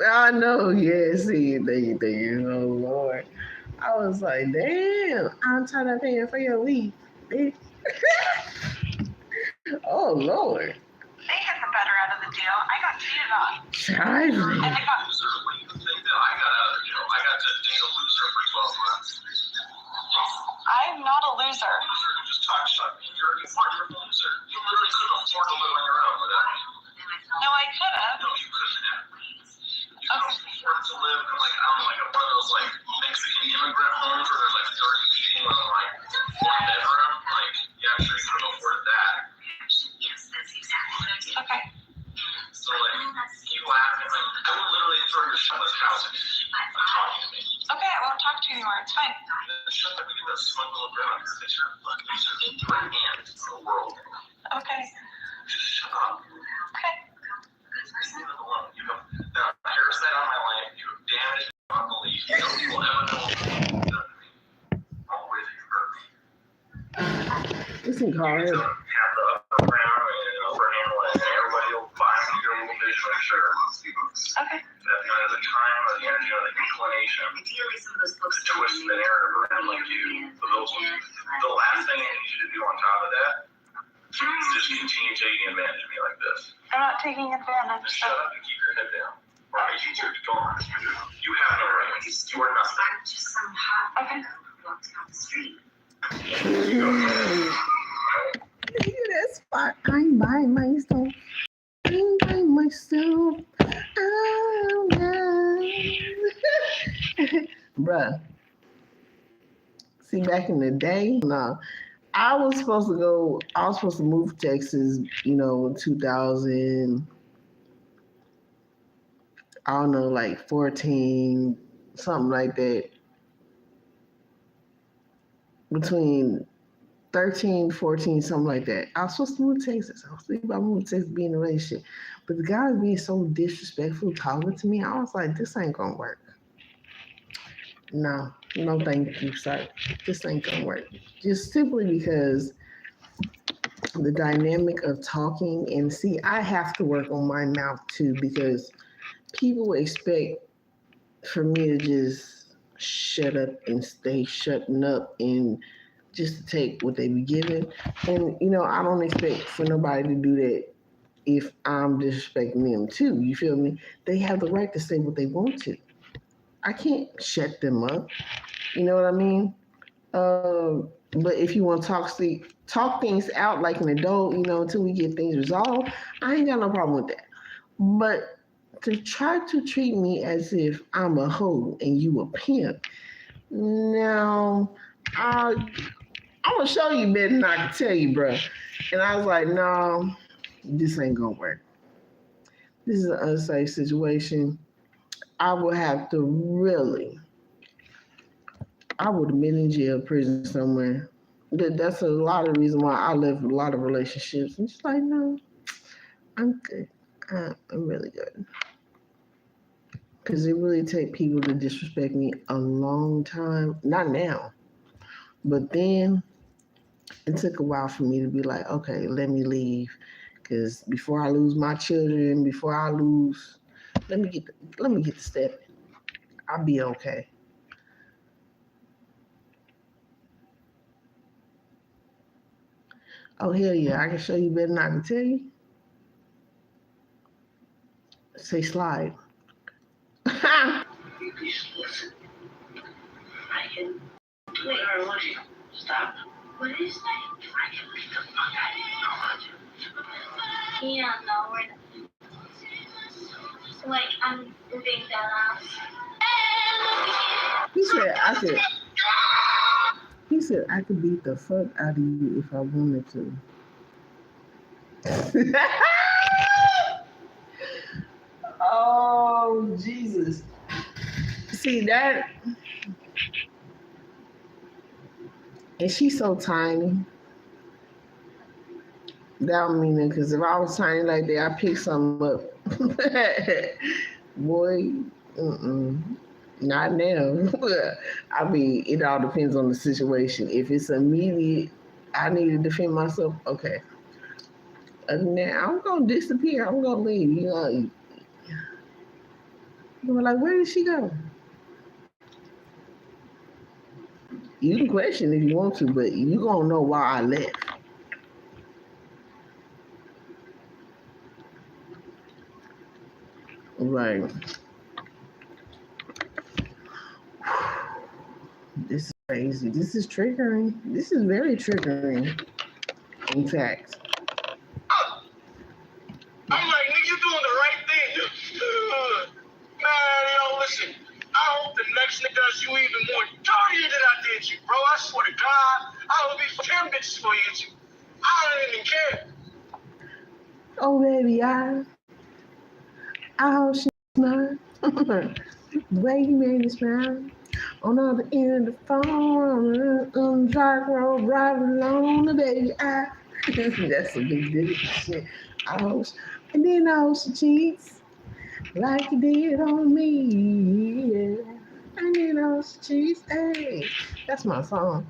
I know, yeah, see, there, oh Lord. I was like, damn, I'm trying to pay for your week. Oh Lord. They get the better out of the deal. I got cheated on. Child. And I got When you think that I got to date a loser for 12 months. I'm not a loser. Loser who just talks shit. You're a loser. You literally couldn't afford to live on your own without me. No, I could have. No, you couldn't have. You couldn't afford to live in like, I don't know, like one of those like Mexican immigrant homes where there's like 30 people in like one bedroom. Like, yeah, I'm sure you couldn't afford that. Yes, that's exactly what I did. Okay. So like, you laugh and like, I would literally throw your shit in this house if you keep talking to me. Okay, I won't talk to you anymore. It's fine. Then shut up and get that smug little grin on your face. You're a fucking loser. You're an ant in the world. Okay. Just shut up. Okay. Leave it alone. You have now a parasite on my life. You have damaged my belief. Nobody will ever know what you've done to me. All the ways that you hurt me. Listen, Carl. You have the upper ground and upper handle, and everybody will find your little vision and share amongst you. Okay. That neither the time or the energy or the inclination to twist the narrative around like you. So the last thing I need you to do on top of that is just continue taking advantage of me like this. I'm not taking advantage. Just shut up and keep your head down. Or I need you to go on. You have no right. You are nothing. Just some hot Okay. walked down the street. That spot. I'm by myself. I'm by myself. Oh, no. Bruh. See, back in the day, no. I was supposed to move to Texas, in 2000, I don't know, like 14, something like that. Between 13, 14, something like that. I was supposed to move to Texas. I was thinking about moving to Texas, being in a relationship. But the guy was being so disrespectful, talking to me. I was like, this ain't gonna work. No, thank you, sir. This ain't gonna work. Just simply because the dynamic of talking, and see, I have to work on my mouth too, because people expect for me to just shut up and stay shutting up and just to take what they be given. And I don't expect for nobody to do that if I'm disrespecting them too. You feel me? They have the right to say what they want to. I can't shut them up. You know what I mean? But if you want to talk things out like an adult, until we get things resolved, I ain't got no problem with that. But to try to treat me as if I'm a hoe and you a pimp, now I'm gonna show you better than I can tell you, bro. And I was like, no, this ain't gonna work. This is an unsafe situation. I would have to I would have been in jail, prison somewhere. That's a lot of reason why I left a lot of relationships. I'm just like, no, I'm good. I'm really good. Because it really take people to disrespect me a long time. Not now, but then it took a while for me to be like, okay, let me leave. Because before I lose my children, let me get the step. I'll be okay. Oh hell yeah, I can show you better than I can tell you. Say slide. I can wait or what? Stop. What is that? I can beat the fuck out of you. Yeah, no, we're not. Like, I'm being that ass. He said I could beat the fuck out of you if I wanted to. Oh Jesus. See that? And she's so tiny. That don't mean it, because if I was tiny like that, I'd pick something up. Boy, not now. I mean, it all depends on the situation. If it's immediate, I need to defend myself. Okay. Now I'm gonna disappear. I'm gonna leave. You're like, where did she go? You can question if you want to, but you gonna know why I left. Right. This is crazy. This is triggering. This is very triggering. In fact. I'm like, nigga, you doing the right thing. Man, yo, listen. I hope the next nigga does you even more dirtier than I did you, bro. I swear to God, I will be 10 bitches for you. I don't even care. Oh baby, I hope she's mine. The way you made me smile. On the other end of the phone, on the dark road, driving alone, baby, that's a big deal shit. I hope, and then I hope she cheats like you did on me, yeah. And then I hope she cheats, hey, that's my song.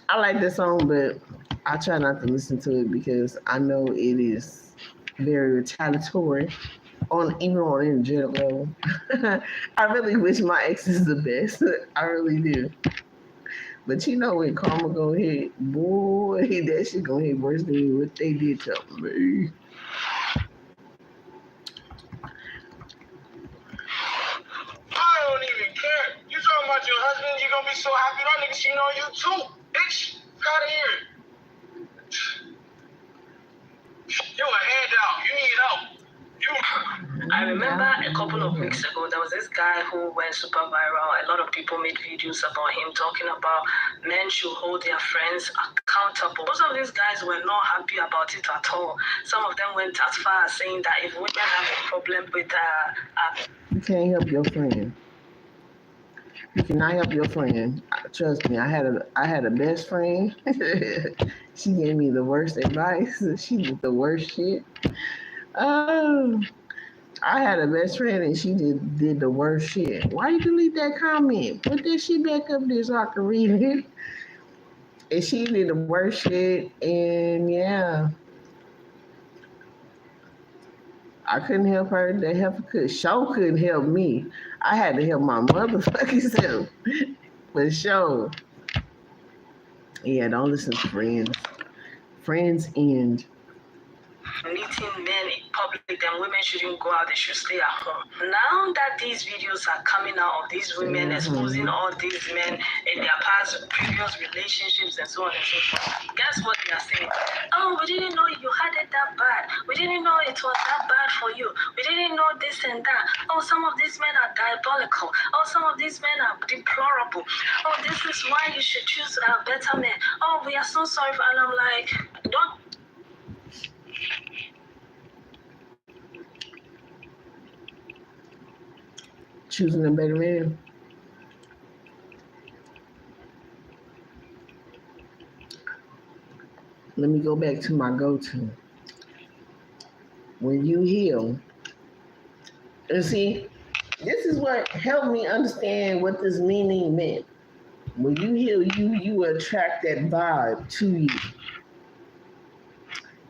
I like this song, but I try not to listen to it because I know it is very retaliatory on even on an energetic level. I really wish my exes the best. I really do. But you know when karma go hit, boy, that shit gonna hit worse than what they did to me. I don't even care. You talking about your husband, you gonna be so happy that nigga cheating on you too, bitch. Out of here. You a handout. You need help. I remember a couple of weeks ago, there was this guy who went super viral. A lot of people made videos about him talking about men should hold their friends accountable. Most of these guys were not happy about it at all. Some of them went as far as saying that if women have a problem with you can't help your friend. You cannot help your friend. Trust me, I had a best friend. She gave me the worst advice. She did the worst shit. Oh, I had a best friend and she did the worst shit. Why you delete that comment? Put that shit back up there so I can read it. And she did the worst shit, and yeah, I couldn't help her. The help could show couldn't help me. I had to help my motherfucking self. But show, yeah, don't listen to friends. Friends end. meeting men in public, then women shouldn't go out, they should stay at home. Now that these videos are coming out of these women exposing all these men in their past previous relationships and so on and so forth, guess what they are saying? Oh, we didn't know you had it that bad. We didn't know it was that bad for you. We didn't know this and that. Oh, some of these men are diabolical. Oh, some of these men are deplorable. Oh, this is why you should choose a better man. Oh, we are so sorry for, and I'm like, don't. Choosing a better man. Let me go back to my go-to. When you heal, and see, this is what helped me understand what this meaning meant. When you heal, you attract that vibe to you.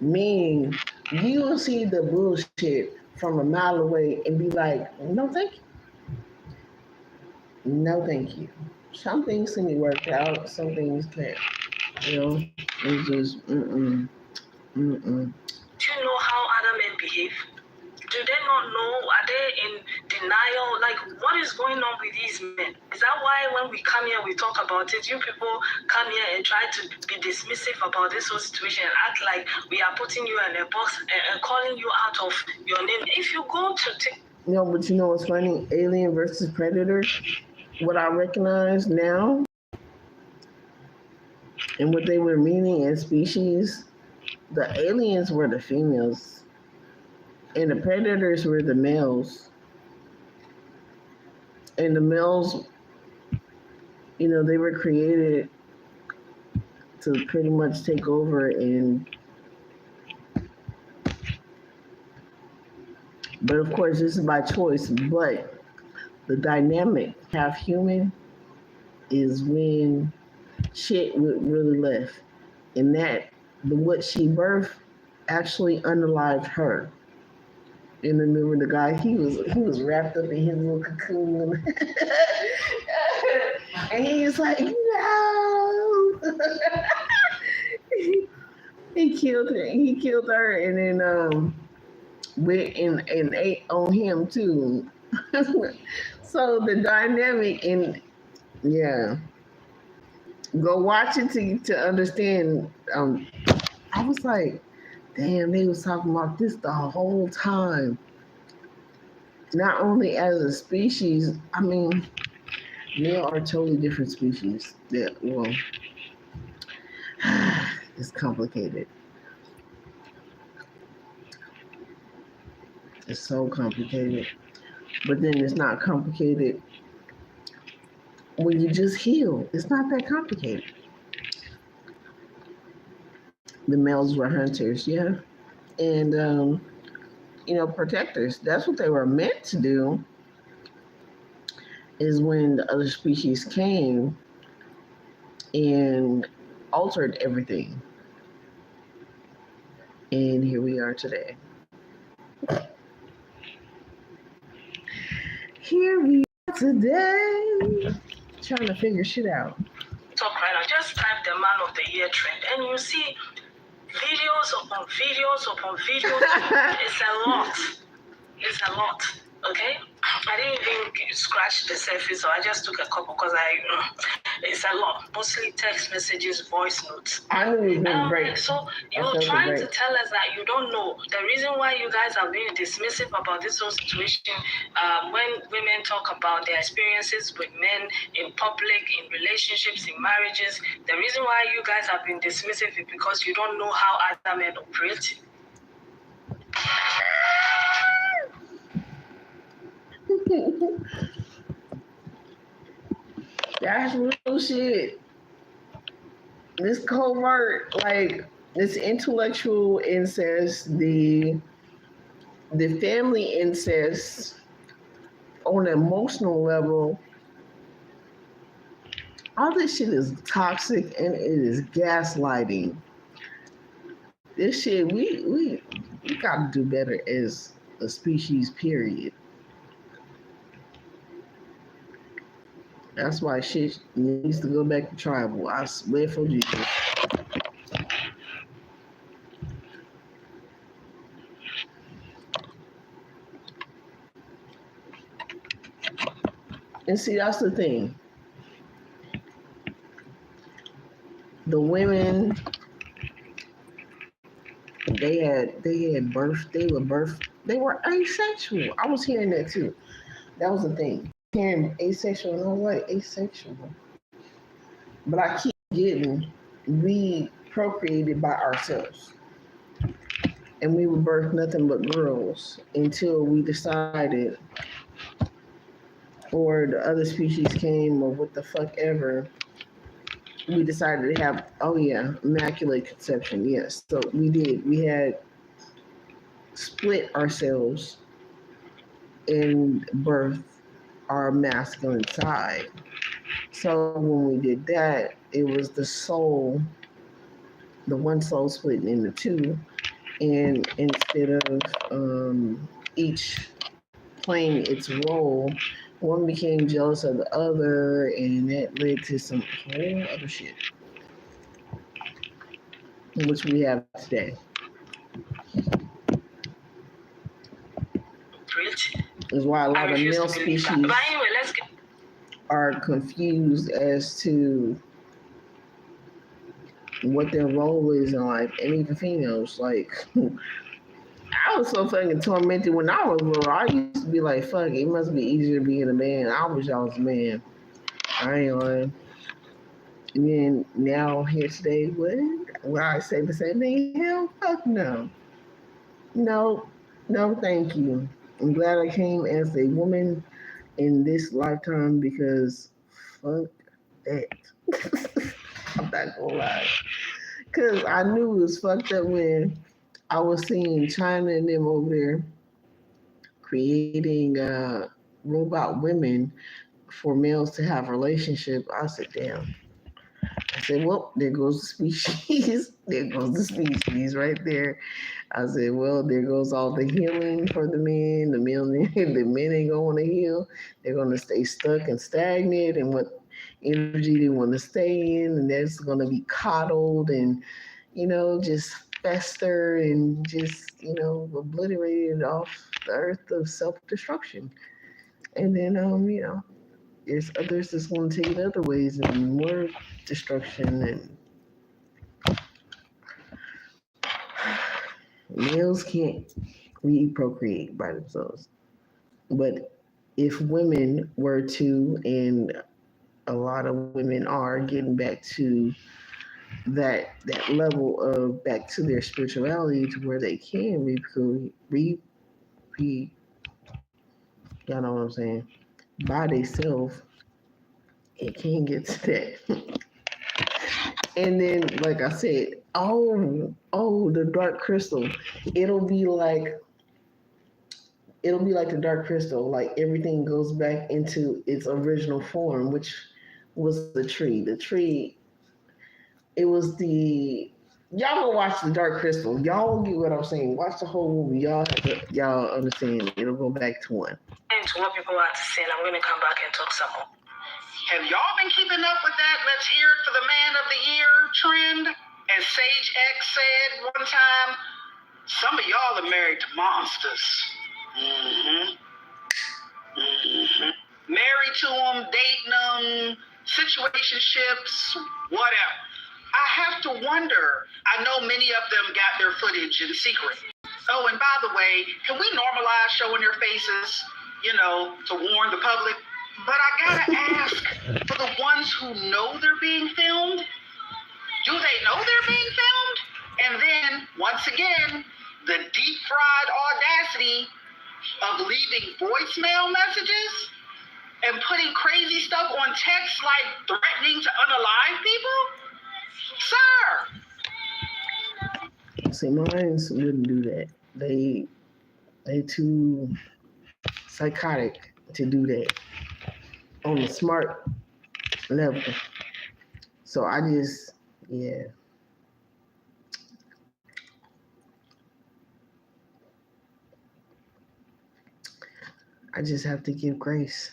Meaning, you will see the bullshit from a mile away and be like, no, thank you. No, thank you. Some things can be worked out, some things can't. You know, it's just, mm-mm. Do you know how other men behave? Do they not know? Are they in denial? Like, what is going on with these men? Is that why when we come here, we talk about it? You people come here and try to be dismissive about this whole situation and act like we are putting you in a box and calling you out of your name. If you go to No, but you know what's funny? Alien versus Predator. What I recognize now and what they were meaning as species, the aliens were the females and the predators were the males. And the males, they were created to pretty much take over but of course this is by choice, but the dynamic half human is when shit really left. and that what she birthed actually unalived her. And remember the guy, he was wrapped up in his little cocoon, and he's like, no. He killed her. He killed her, and then went and ate on him too. So the dynamic, and yeah, go watch it to understand. I was like, damn, they was talking about this the whole time. Not only as a species, I mean, they are totally different species. That well, it's complicated. It's so complicated. But then it's not complicated when you just heal. It's not that complicated. The males were hunters, yeah, and protectors. That's what they were meant to do. Is when the other species came and altered everything, and here we are today. Here we are today, trying to figure shit out. Talk right now. Just type the man of the year trend, and you see videos upon videos upon videos. It's a lot. It's a lot. Okay? I didn't even scratch the surface, so I just took a couple because it's a lot. Mostly text messages, voice notes. I knew it was great. So you're trying to tell us that you don't know. The reason why you guys are being dismissive about this whole situation, when women talk about their experiences with men in public, in relationships, in marriages, the reason why you guys have been dismissive is because you don't know how other men operate. That's real shit. This covert, like this intellectual incest, the family incest on an emotional level, all this shit is toxic and it is gaslighting. This shit, we gotta do better as a species, period. That's why shit needs to go back to tribal. I swear for Jesus. And see, that's the thing. The women, they had birth. They were asexual. I was hearing that too. That was the thing. Hearing asexual, and I was like, asexual. But I keep getting, we procreated by ourselves. And we would birth nothing but girls until we decided, or the other species came, or what the fuck ever. We decided to have, immaculate conception. Yes. So we did. We had split ourselves and birth our masculine side. So when we did that, it was the soul, the one soul splitting into two, and instead of each playing its role, one became jealous of the other, and that led to some whole other shit, which we have today. Is why a lot of male species are confused as to what their role is in life, and even females. Like, I was so fucking tormented when I was little. I used to be like, fuck, it must be easier being a man. I wish I was a man. I ain't lying. And then now here today, what I say the same thing? Hell, fuck no. No, thank you. I'm glad I came as a woman in this lifetime because fuck that. I'm not gonna lie. Because I knew it was fucked up when I was seeing China and them over there creating robot women for males to have relationship. I said, damn, said, well, there goes the species. There goes the species right there. I said, well, there goes all the healing for the men. The men ain't going to heal. They're going to stay stuck and stagnant and what energy they want to stay in. And that's going to be coddled and, just fester and just, obliterated off the earth of self-destruction. And then, there's others that's going to take it other ways and more destruction. And males can't procreate by themselves. But if women were to, and a lot of women are getting back to that level of back to their spirituality to where they can y'all know what I'm saying, by themselves, it can get to that. And then, like I said, the dark crystal, it'll be like the dark crystal, like everything goes back into its original form, which was the tree. The tree, it was y'all go watch the Dark Crystal. Y'all get what I'm saying. Watch the whole movie. Y'all understand. It'll go back to one. And to what people are to say, I'm going to come back and talk some more. Have y'all been keeping up with that Let's Hear It for the Man of the Year trend? As Sage X said one time, some of y'all are married to monsters. Married to them, dating them, situationships, whatever. I have to wonder, I know many of them got their footage in secret. Oh, and by the way, can we normalize showing their faces, to warn the public? But I gotta ask, for the ones who know they're being filmed, do they know they're being filmed? And then, once again, the deep-fried audacity of leaving voicemail messages and putting crazy stuff on text like threatening to unalive people? Sir! See, mines wouldn't do that. They too psychotic to do that on a smart level. So I just, I just have to give grace.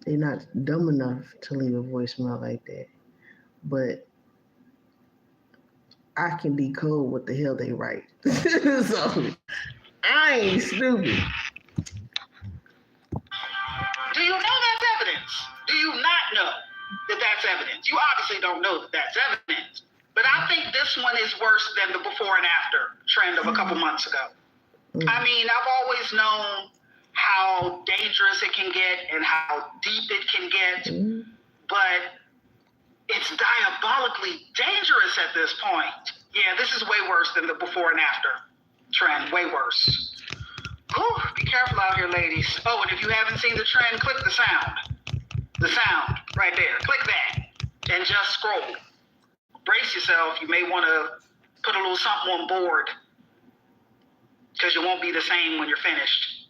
They're not dumb enough to leave a voicemail like that. But I can decode what the hell they write. So I ain't stupid. Do you know that's evidence? Do you not know that that's evidence? You obviously don't know that that's evidence. But I think this one is worse than the before and after trend of a couple months ago. I mean, I've always known how dangerous it can get and how deep it can get, but it's diabolically dangerous at this point. Yeah, this is way worse than the before and after trend, way worse. Whew, be careful out here, ladies. Oh, and if you haven't seen the trend, click the sound. The sound, right there. Click that and just scroll. Brace yourself. You may want to put a little something on board because you won't be the same when you're finished.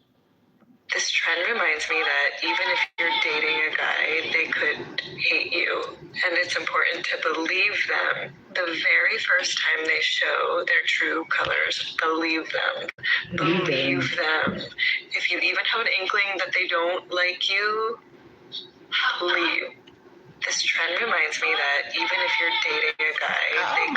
This trend reminds me that even if you're dating a guy, they could hate you. And it's important to believe them. The very first time they show their true colors, believe them. Believe them. If you even have an inkling that they don't like you, leave. This trend reminds me that even if you're dating a guy,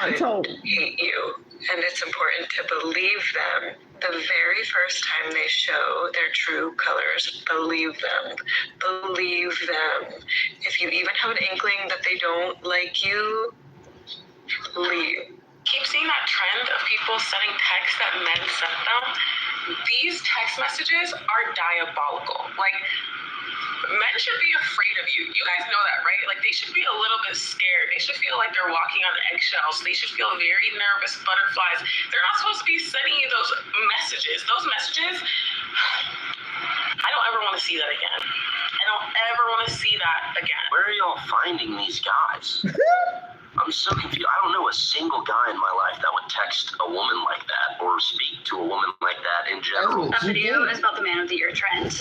they could hate you. And it's important to believe them. The very first time they show their true colors, believe them. Believe them. If you even have an inkling that they don't like you, leave. Keep seeing that trend of people sending texts that men sent them. These text messages are diabolical. Like, men should be afraid of you. You guys know that, right? Like, they should be a little bit scared. They should feel like they're walking on eggshells. They should feel very nervous, butterflies. They're not supposed to be sending you those messages. Those messages, I don't ever want to see that again. I don't ever want to see that again. Where are y'all finding these guys? I'm so confused. I don't know a single guy in my life that would text a woman like that or speak to a woman like that in general. A video is about the Man of the Year trend.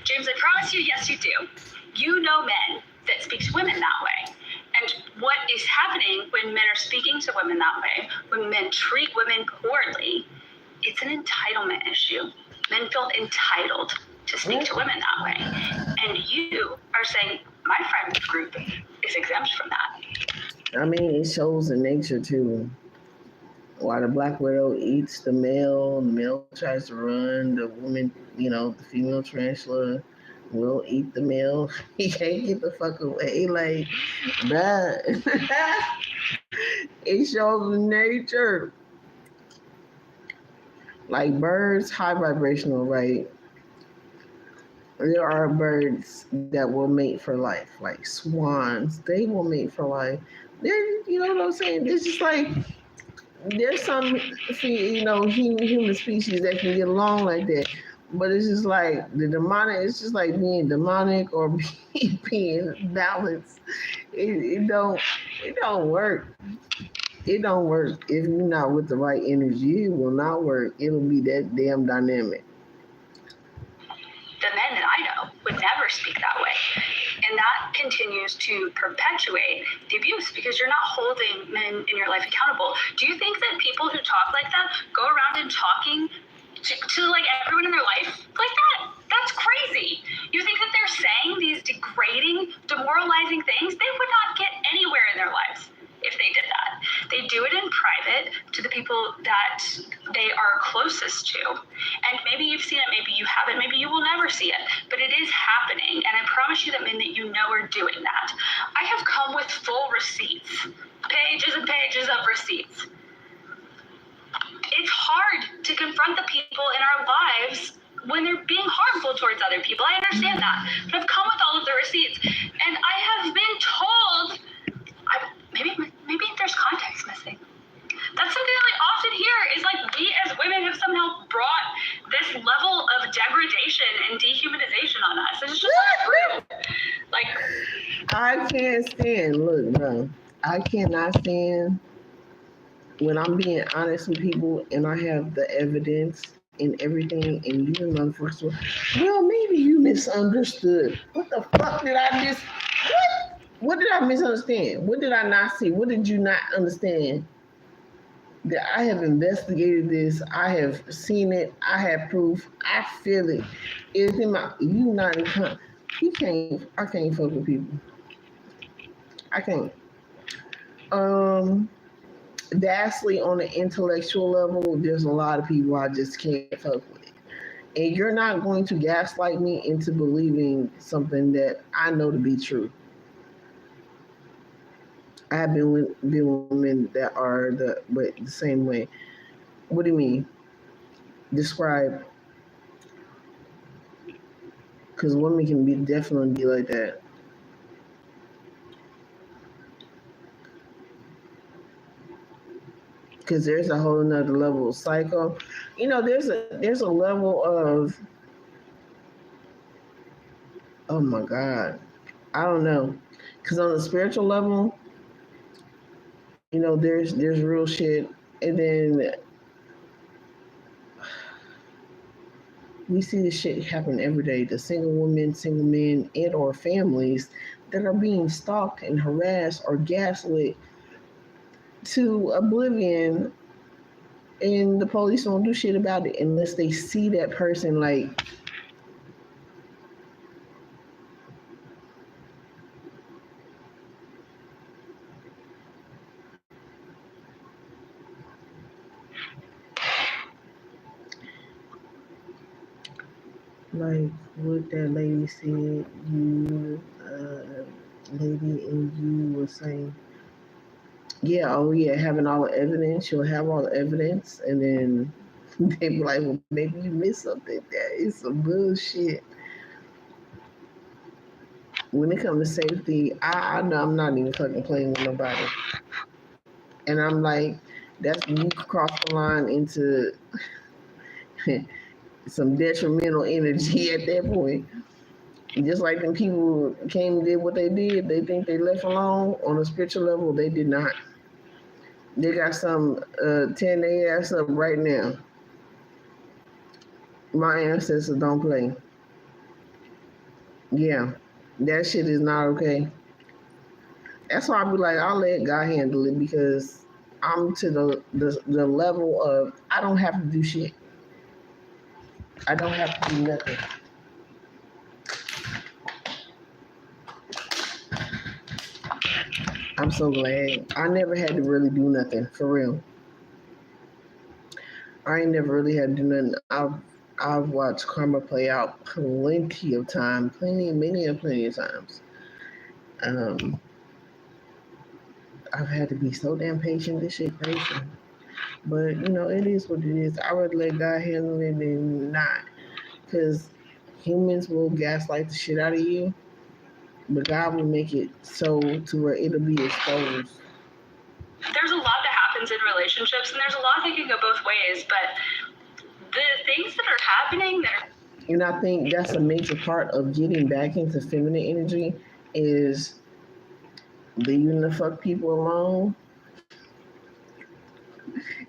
James, I promise you, yes, you do. You know men. that speak to women that way. And what is happening when men are speaking to women that way, when men treat women poorly, it's an entitlement issue. Men feel entitled to speak to women that way. And you are saying, my friend group is exempt from that. I mean, it shows in nature too. While the black widow eats the male tries to run, the woman, the female tarantula will eat the male. He can't get the fuck away. Like, that. It shows in nature. Like birds, high vibrational, right? There are birds that will mate for life, like swans. They will mate for life. They're, you know what I'm saying? It's just like there's some, human species that can get along like that. But it's just like the demonic. It's just like being demonic or being balanced. It don't work. It don't work if you're not with the right energy. It will not work. It'll be that damn dynamic. The men that I know would never speak that way. And that continues to perpetuate the abuse because you're not holding men in your life accountable. Do you think that people who talk like that go around and talking to like everyone in their life like that? That's crazy. You think that they're saying these degrading, demoralizing things? They would not get anywhere in their lives if they did that. They do it in private to the people that they are closest to. And maybe you've seen it, maybe you haven't, maybe you will never see it, but it is happening. And I promise you that men that you know are doing that. I have come with full receipts, pages and pages of receipts. It's hard to confront the people in our lives when they're being harmful towards other people. I understand that, but I've come with all of the receipts. And I have been told, maybe there's context missing. That's something that I often hear is like we as women have somehow brought this level of degradation and dehumanization on us. It's just not true. Like, I can't stand, look, bro, I cannot stand when I'm being honest with people and I have the evidence and everything and you motherfuckers, well, maybe you misunderstood. What the fuck did I miss? What did I misunderstand? What did I not see? What did you not understand? That I have investigated this. I have seen it. I have proof. I feel it. It's in my. You not in. You can't. I can't fuck with people. I can't. Vastly on the intellectual level, there's a lot of people I just can't fuck with. And you're not going to gaslight me into believing something that I know to be true. I have been with women that are the same way. What do you mean? Describe. Because women can definitely be like that. Because there's a whole nother level of psycho. There's a level of, oh my God, I don't know. Because on the spiritual level, there's real shit, and then we see this shit happen every day. The single women, single men, and or families that are being stalked and harassed or gaslit to oblivion, and the police don't do shit about it unless they see that person like. Like what that lady said, you, lady, and you were saying, yeah, oh yeah, having all the evidence, you'll have all the evidence, and then they be like, well, maybe you missed something. That is some bullshit. When it comes to safety, I know I'm not even fucking playing with nobody. And I'm like, that's you cross the line into some detrimental energy at that point. Just like them people came and did what they did, they think they left alone. On a spiritual level, they did not. They got some tearing their ass up right now. My ancestors don't play. Yeah, that shit is not okay. That's why I be like, I'll let God handle it because I'm to the level of I don't have to do shit. I don't have to do nothing. I'm so glad. I never had to really do nothing for real. I ain't never really had to do nothing. I've watched karma play out plenty of times, plenty of times. Um, I've had to be so damn patient. This shit crazy. But it is what it is. I would let God handle it than not, because humans will gaslight the shit out of you, but God will make it so to where it'll be exposed. There's a lot that happens in relationships, and there's a lot that can go both ways. But the things that are happening, and I think that's a major part of getting back into feminine energy is leaving the fuck people alone.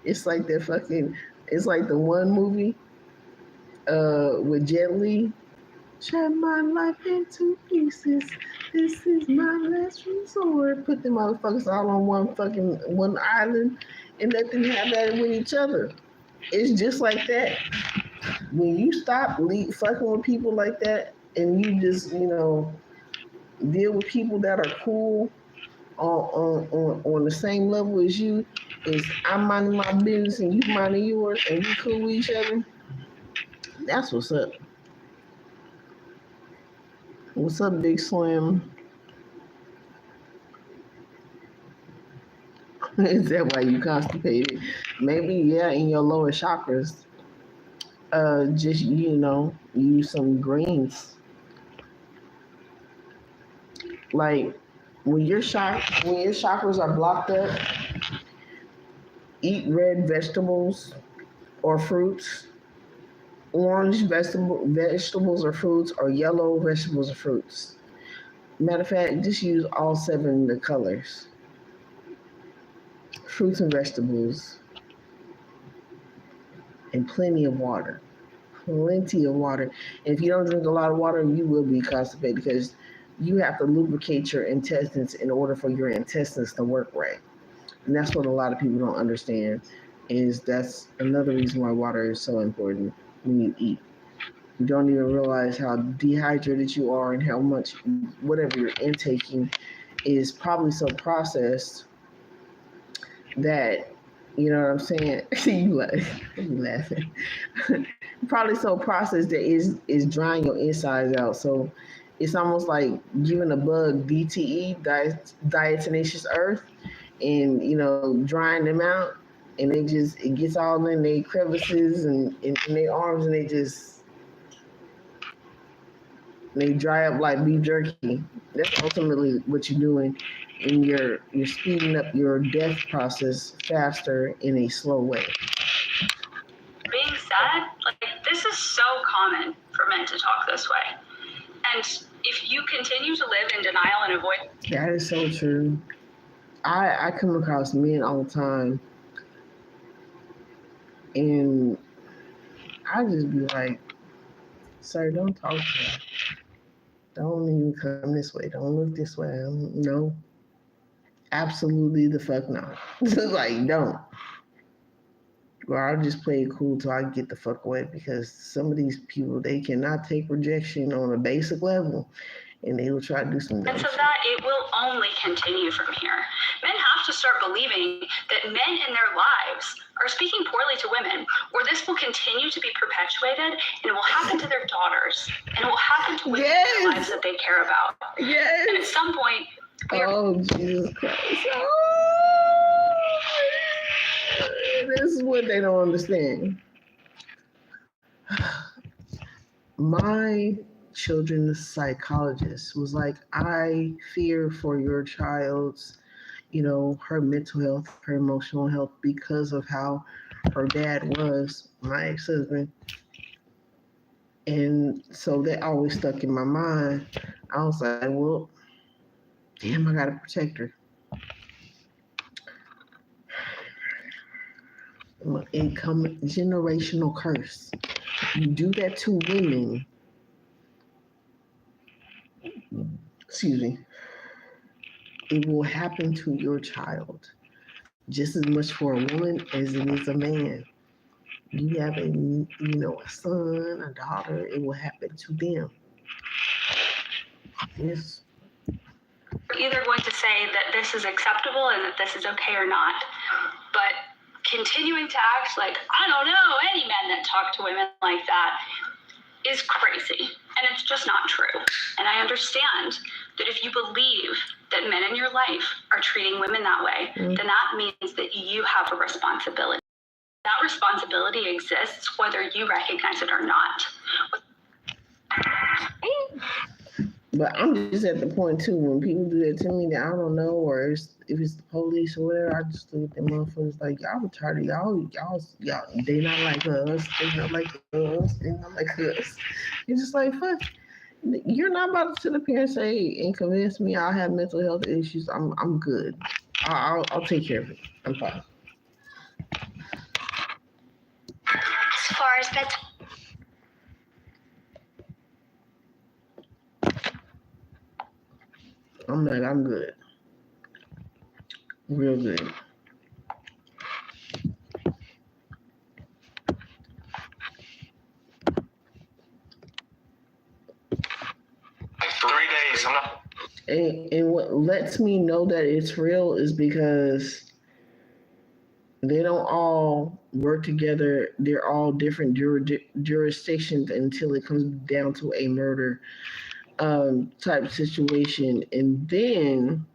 It's like that fucking. It's like the one movie with Jet Li. Shut my life into pieces. This is my last resort. Put them motherfuckers all on one island and let them have that with each other. It's just like that. When you stop fucking with people like that and you just, deal with people that are cool on the same level as you, is I'm minding my business and you minding yours and we cool with each other, that's what's up. What's up, Big Slim? Is that why you constipated? Maybe, yeah, in your lower chakras. Just use some greens. Like when your chakras are blocked up, eat red vegetables or fruits, orange vegetables or fruits, or yellow vegetables or fruits. Matter of fact, just use all 7 of the colors. Fruits and vegetables, and plenty of water. Plenty of water. And if you don't drink a lot of water, you will be constipated because you have to lubricate your intestines in order for your intestines to work right. And that's what a lot of people don't understand. That's another reason why water is so important when you eat. You don't even realize how dehydrated you are and how much whatever you're intaking is probably so processed that what I'm saying? You laughing. Probably so processed that is drying your insides out. So it's almost like giving a bug DTE, diatomaceous earth, and drying them out, and it gets all in their crevices and in their arms, and they dry up like beef jerky. That's ultimately what you're doing, and you're speeding up your death process faster in a slow way. being said, this is so common for men to talk this way. And if you continue to live in denial and avoid... That is so true. I come across men all the time, and I just be like, sir, don't talk to me. Don't even come this way. Don't look this way. No. Absolutely the fuck no. Like, don't. Or I'll just play it cool till I get the fuck away, because some of these people, they cannot take rejection on a basic level, and they will try to do some dumb And so shit. that it will only continue from here. Men have to start believing that men in their lives are speaking poorly to women, or this will continue to be perpetuated, and it will happen to their daughters, and it will happen to women in their lives that they care about. Yes. And at some point, Oh, Jesus Christ. Oh, this is what they don't understand. My children's psychologist was like, I fear for your child's, her mental health, her emotional health, because of how her dad was, my ex-husband. And so that always stuck in my mind. I was like, well, damn, I gotta protect her. Income generational curse. You do that to women. Excuse me. it will happen to your child just as much for a woman as it is a man. You have a son, a daughter, it will happen to them. Yes. We're either going to say that this is acceptable and that this is okay or not, but continuing to act like, I don't know, any men that talk to women like that is crazy, and it's just not true. And I understand that if you believe that men in your life are treating women that way, then that means that you have a responsibility. That responsibility exists whether you recognize it or not. But I'm just at the point too, when people do that to me that I don't know, or if it's the police or whatever, I just look at them motherfuckers like, y'all retarded, y'all, they not like us, they not like us, they not like us. It's just like, fuck, you're not about to sit up here and say and convince me I have mental health issues. I'm good. I'll take care of it. I'm fine. As far as bedtime. I'm like, I'm good. Real good. Like 3 days. I'm not. And what lets me know that it's real is because they don't all work together. They're all different jurisdictions until it comes down to a murder type situation. And then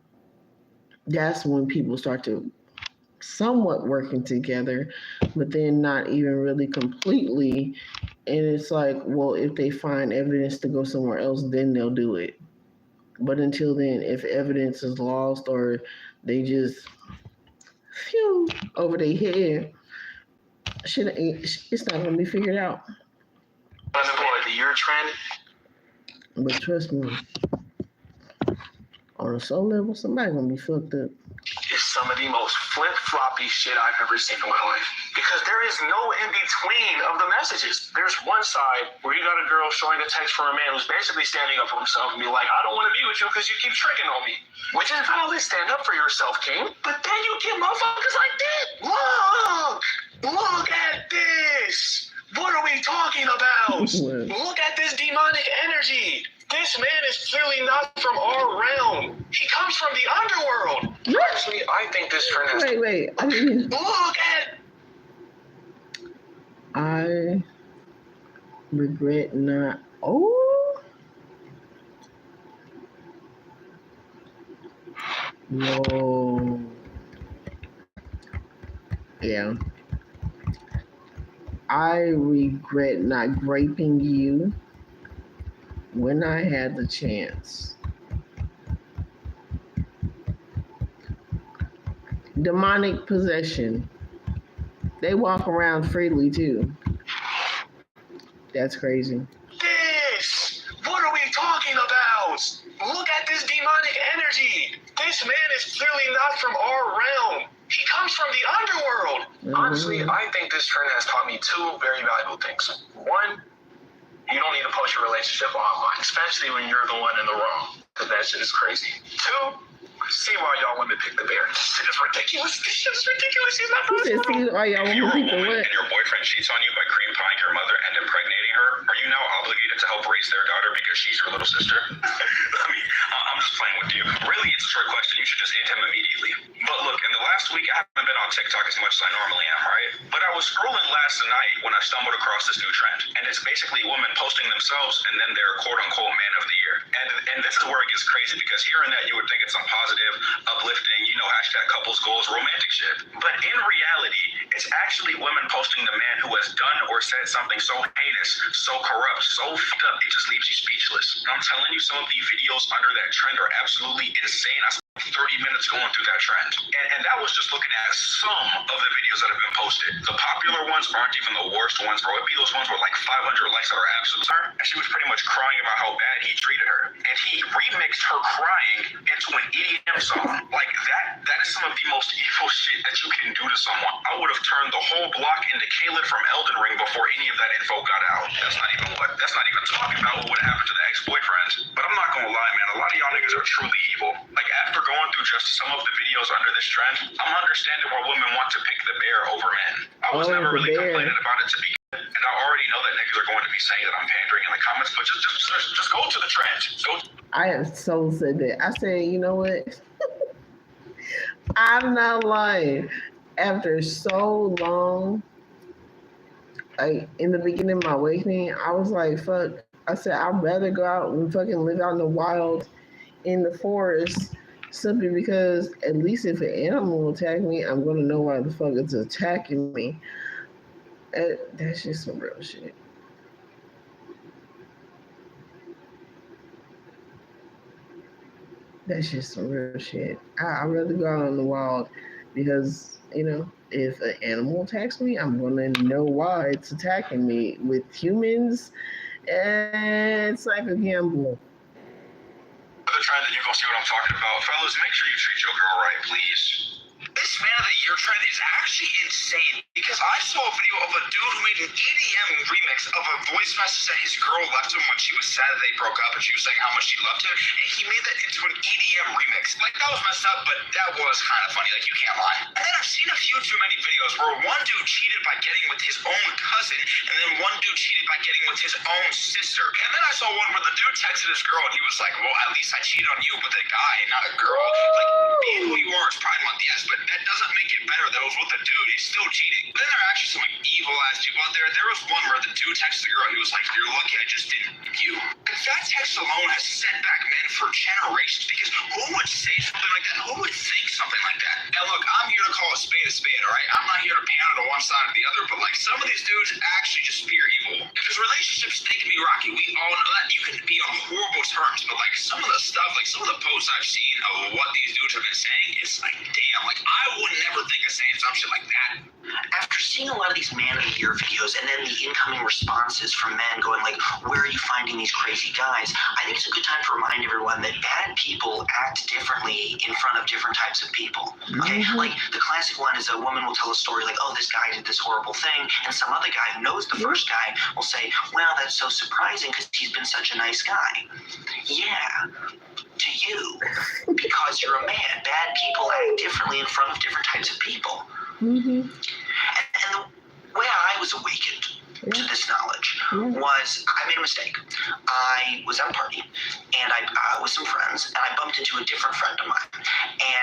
that's when people start to somewhat working together, but then not even really completely. And it's like, well, if they find evidence to go somewhere else, then they'll do it. But until then, if evidence is lost or they just over their head, it's not gonna be figured out. The year trend. But trust me, on a soul level, somebody gonna be fucked up. Is some of the most flip-floppy shit I've ever seen in my life. Because there is no in-between of the messages. There's one side where you got a girl showing a text from a man who's basically standing up for himself and be like, I don't want to be with you because you keep tricking on me. Which is valid, stand up for yourself, King. But then you get motherfuckers like this. Look at this. What are we talking about? Look at this demonic energy. This man is clearly not from our realm. He comes from the underworld. Honestly, I think this trend has Wait. I mean, look at. I regret not. Oh. Whoa. Yeah. I regret not graping you when I had the chance. Demonic possession. They walk around freely too. That's crazy. This. What are we talking about? Look at this demonic energy. This man is clearly not from our realm. He comes from the underworld. Honestly, I think this trend has taught me two very valuable things. One, you don't need to post your relationship online, especially when you're the one in the wrong, because that shit is crazy. Two, see why y'all women pick the bear. This shit is ridiculous. He's not Who said see why y'all If you're want a people woman what? and your boyfriend cheats on you by cream pieing your mother and impregnating her, are you now obligated to help raise their daughter because she's your little sister? I'm just playing with you. Really, it's a short question. You should just hit him immediately. But look, in the last week, I haven't been on TikTok as much as I normally am, right? But I was scrolling last night when I stumbled across this new trend. And it's basically women posting themselves and then their quote-unquote man of the year. And this is where it gets crazy, because hearing that, you would think it's some positive, uplifting, hashtag couples goals, romantic shit. But in reality, it's actually women posting the man who has done or said something so heinous, so corrupt, so fucked up, it just leaves you speechless. And I'm telling you, some of the videos under that trend are absolutely insane. I spent 30 minutes going through that trend. And that was just looking at some of the videos that have been posted. The popular ones aren't even the worst ones, bro. It'd be those ones with like 500 likes that are absolute. And she was pretty much crying about how bad he treated her. And he remixed her crying into an EDM song. Like that is some of the most evil shit that you can do to someone. I would have turned the whole block into Caleb from Elden Ring before any of that info got out. That's not even talking about what would happen to the ex-boyfriend. But I'm not gonna lie, man, a lot of y'all niggas are truly evil. Like, after going through just some of the videos under this trend, I'm understanding where women want to pick the bear over men. I was never really complaining about it to begin with, and I already know that niggas are going to be saying that I'm pandering in the comments, but just go to the trend. I have so said that. I said, you know what? I'm not lying. After so long, like in the beginning of my awakening, I was like, fuck. I said, I'd rather go out and fucking live out in the wild, in the forest, simply because at least if an animal will attack me, I'm gonna know why the fuck it's attacking me. That's just some real shit. That's just some real shit. I'd rather go out in the wild because, if an animal attacks me, I'm going to know why it's attacking me. With humans, it's like a gamble. The trend, and you're going to see what I'm talking about. Fellas, make sure you treat your girl right, please. This Man of the Year trend is actually insane because I saw a video of a dude who made an EDM remix of a voice message that his girl left him when she was sad that they broke up and she was saying how much she loved him, and he made that into an EDM remix. Like, that was messed up, but that was kind of funny, like, you can't lie. And then I've seen a few too many videos where one dude cheated by getting with his own cousin, and then one dude cheated by getting with his own sister. And then I saw one where the dude texted his girl and he was like, well, at least I cheated on you with a guy and not a girl. Like, being who you are is Pride Month, yes, but that doesn't make it better that it was with a dude. He's still cheating. Then there are actually some like evil ass people out there. There was one where the dude texted the girl. He was like, "You're lucky I just didn't you." And that text alone has set back men for generations because who would say something like that? Who would think something like that? And look, I'm here to call a spade, all right? I'm not here to pander to one side or the other, but like some of these dudes actually just fear evil. Because relationships, they can be rocky. We all know that. You can be on horrible terms, but like some of the stuff, like some of the posts I've seen of what these dudes have been saying, it's like, damn, like I would never think of saying some shit like that. After seeing a lot of these Man of the Year videos and then the incoming responses from men going like, where are you finding these crazy guys? I think it's a good time to remind everyone that bad people act differently in front of different types of people. Okay, like the classic one is a woman will tell a story like, oh, this guy did this horrible thing, and some other guy who knows the first guy will say, well, that's so surprising because he's been such a nice guy. Yeah, to you, because you're a man. Bad people act differently in front of different types of people. And the way I was awakened to this knowledge was I made a mistake. I was at a party and I with some friends and I bumped into a different friend of mine,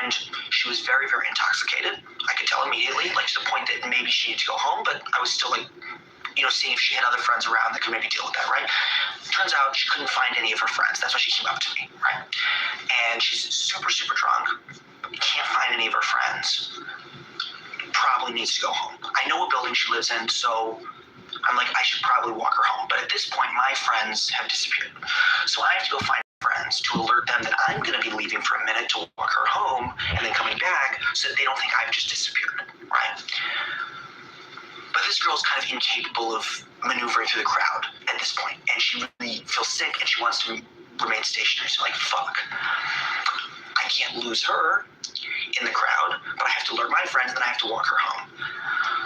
and she was very, very intoxicated. I could tell immediately, like to the point that maybe she needed to go home, but I was still like, seeing if she had other friends around that could maybe deal with that, right? Turns out she couldn't find any of her friends. That's why she came up to me, right? And she's super, super drunk. Can't find any of her friends. Probably needs to go home. I know what building she lives in, so I'm like, I should probably walk her home. But at this point, my friends have disappeared. So I have to go find friends to alert them that I'm going to be leaving for a minute to walk her home and then coming back so that they don't think I've just disappeared, right? But this girl's kind of incapable of maneuvering through the crowd at this point, and she really feels sick and she wants to remain stationary. So like, fuck, I can't lose her in the crowd, but I have to alert my friends and then I have to walk her home.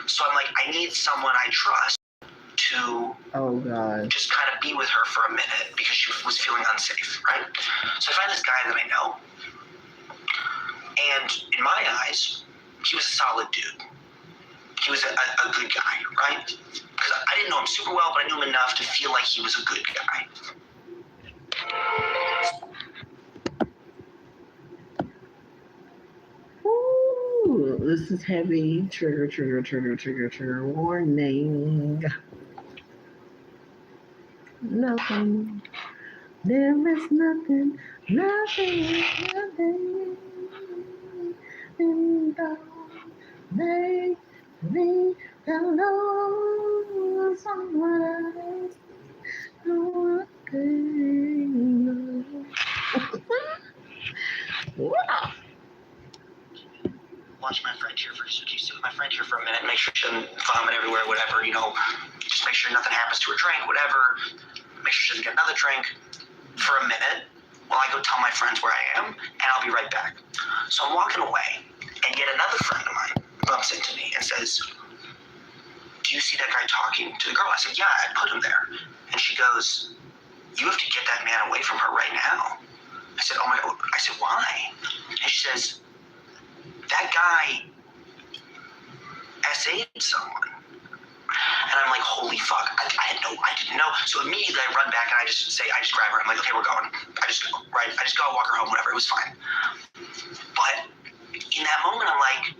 So I'm like, I need someone I trust to just kind of be with her for a minute because she was feeling unsafe, right? So I find this guy that I know, and in my eyes, he was a solid dude. He was a good guy, right? Because I didn't know him super well, but I knew him enough to feel like he was a good guy. Ooh, this is heavy. Trigger warning. Nothing. There is nothing. And don't make me hello someone else. Wow. Watch my friend here for just sit with my friend here for a minute, make sure she doesn't vomit everywhere, whatever, just make sure nothing happens to her drink, whatever, make sure she doesn't get another drink for a minute while I go tell my friends where I am, and I'll be right back. So I'm walking away, and yet another friend of mine bumps into me and says, do you see that guy talking to the girl? I said, yeah, I put him there. And she goes, you have to get that man away from her right now. I said, oh my God. I said, why? And she says, that guy SA'd someone. And I'm like, holy fuck, I didn't know. So immediately I run back and I just grab her. I'm like, okay, we're going. I just go, right? I just go walk her home, whatever, it was fine. But in that moment, I'm like,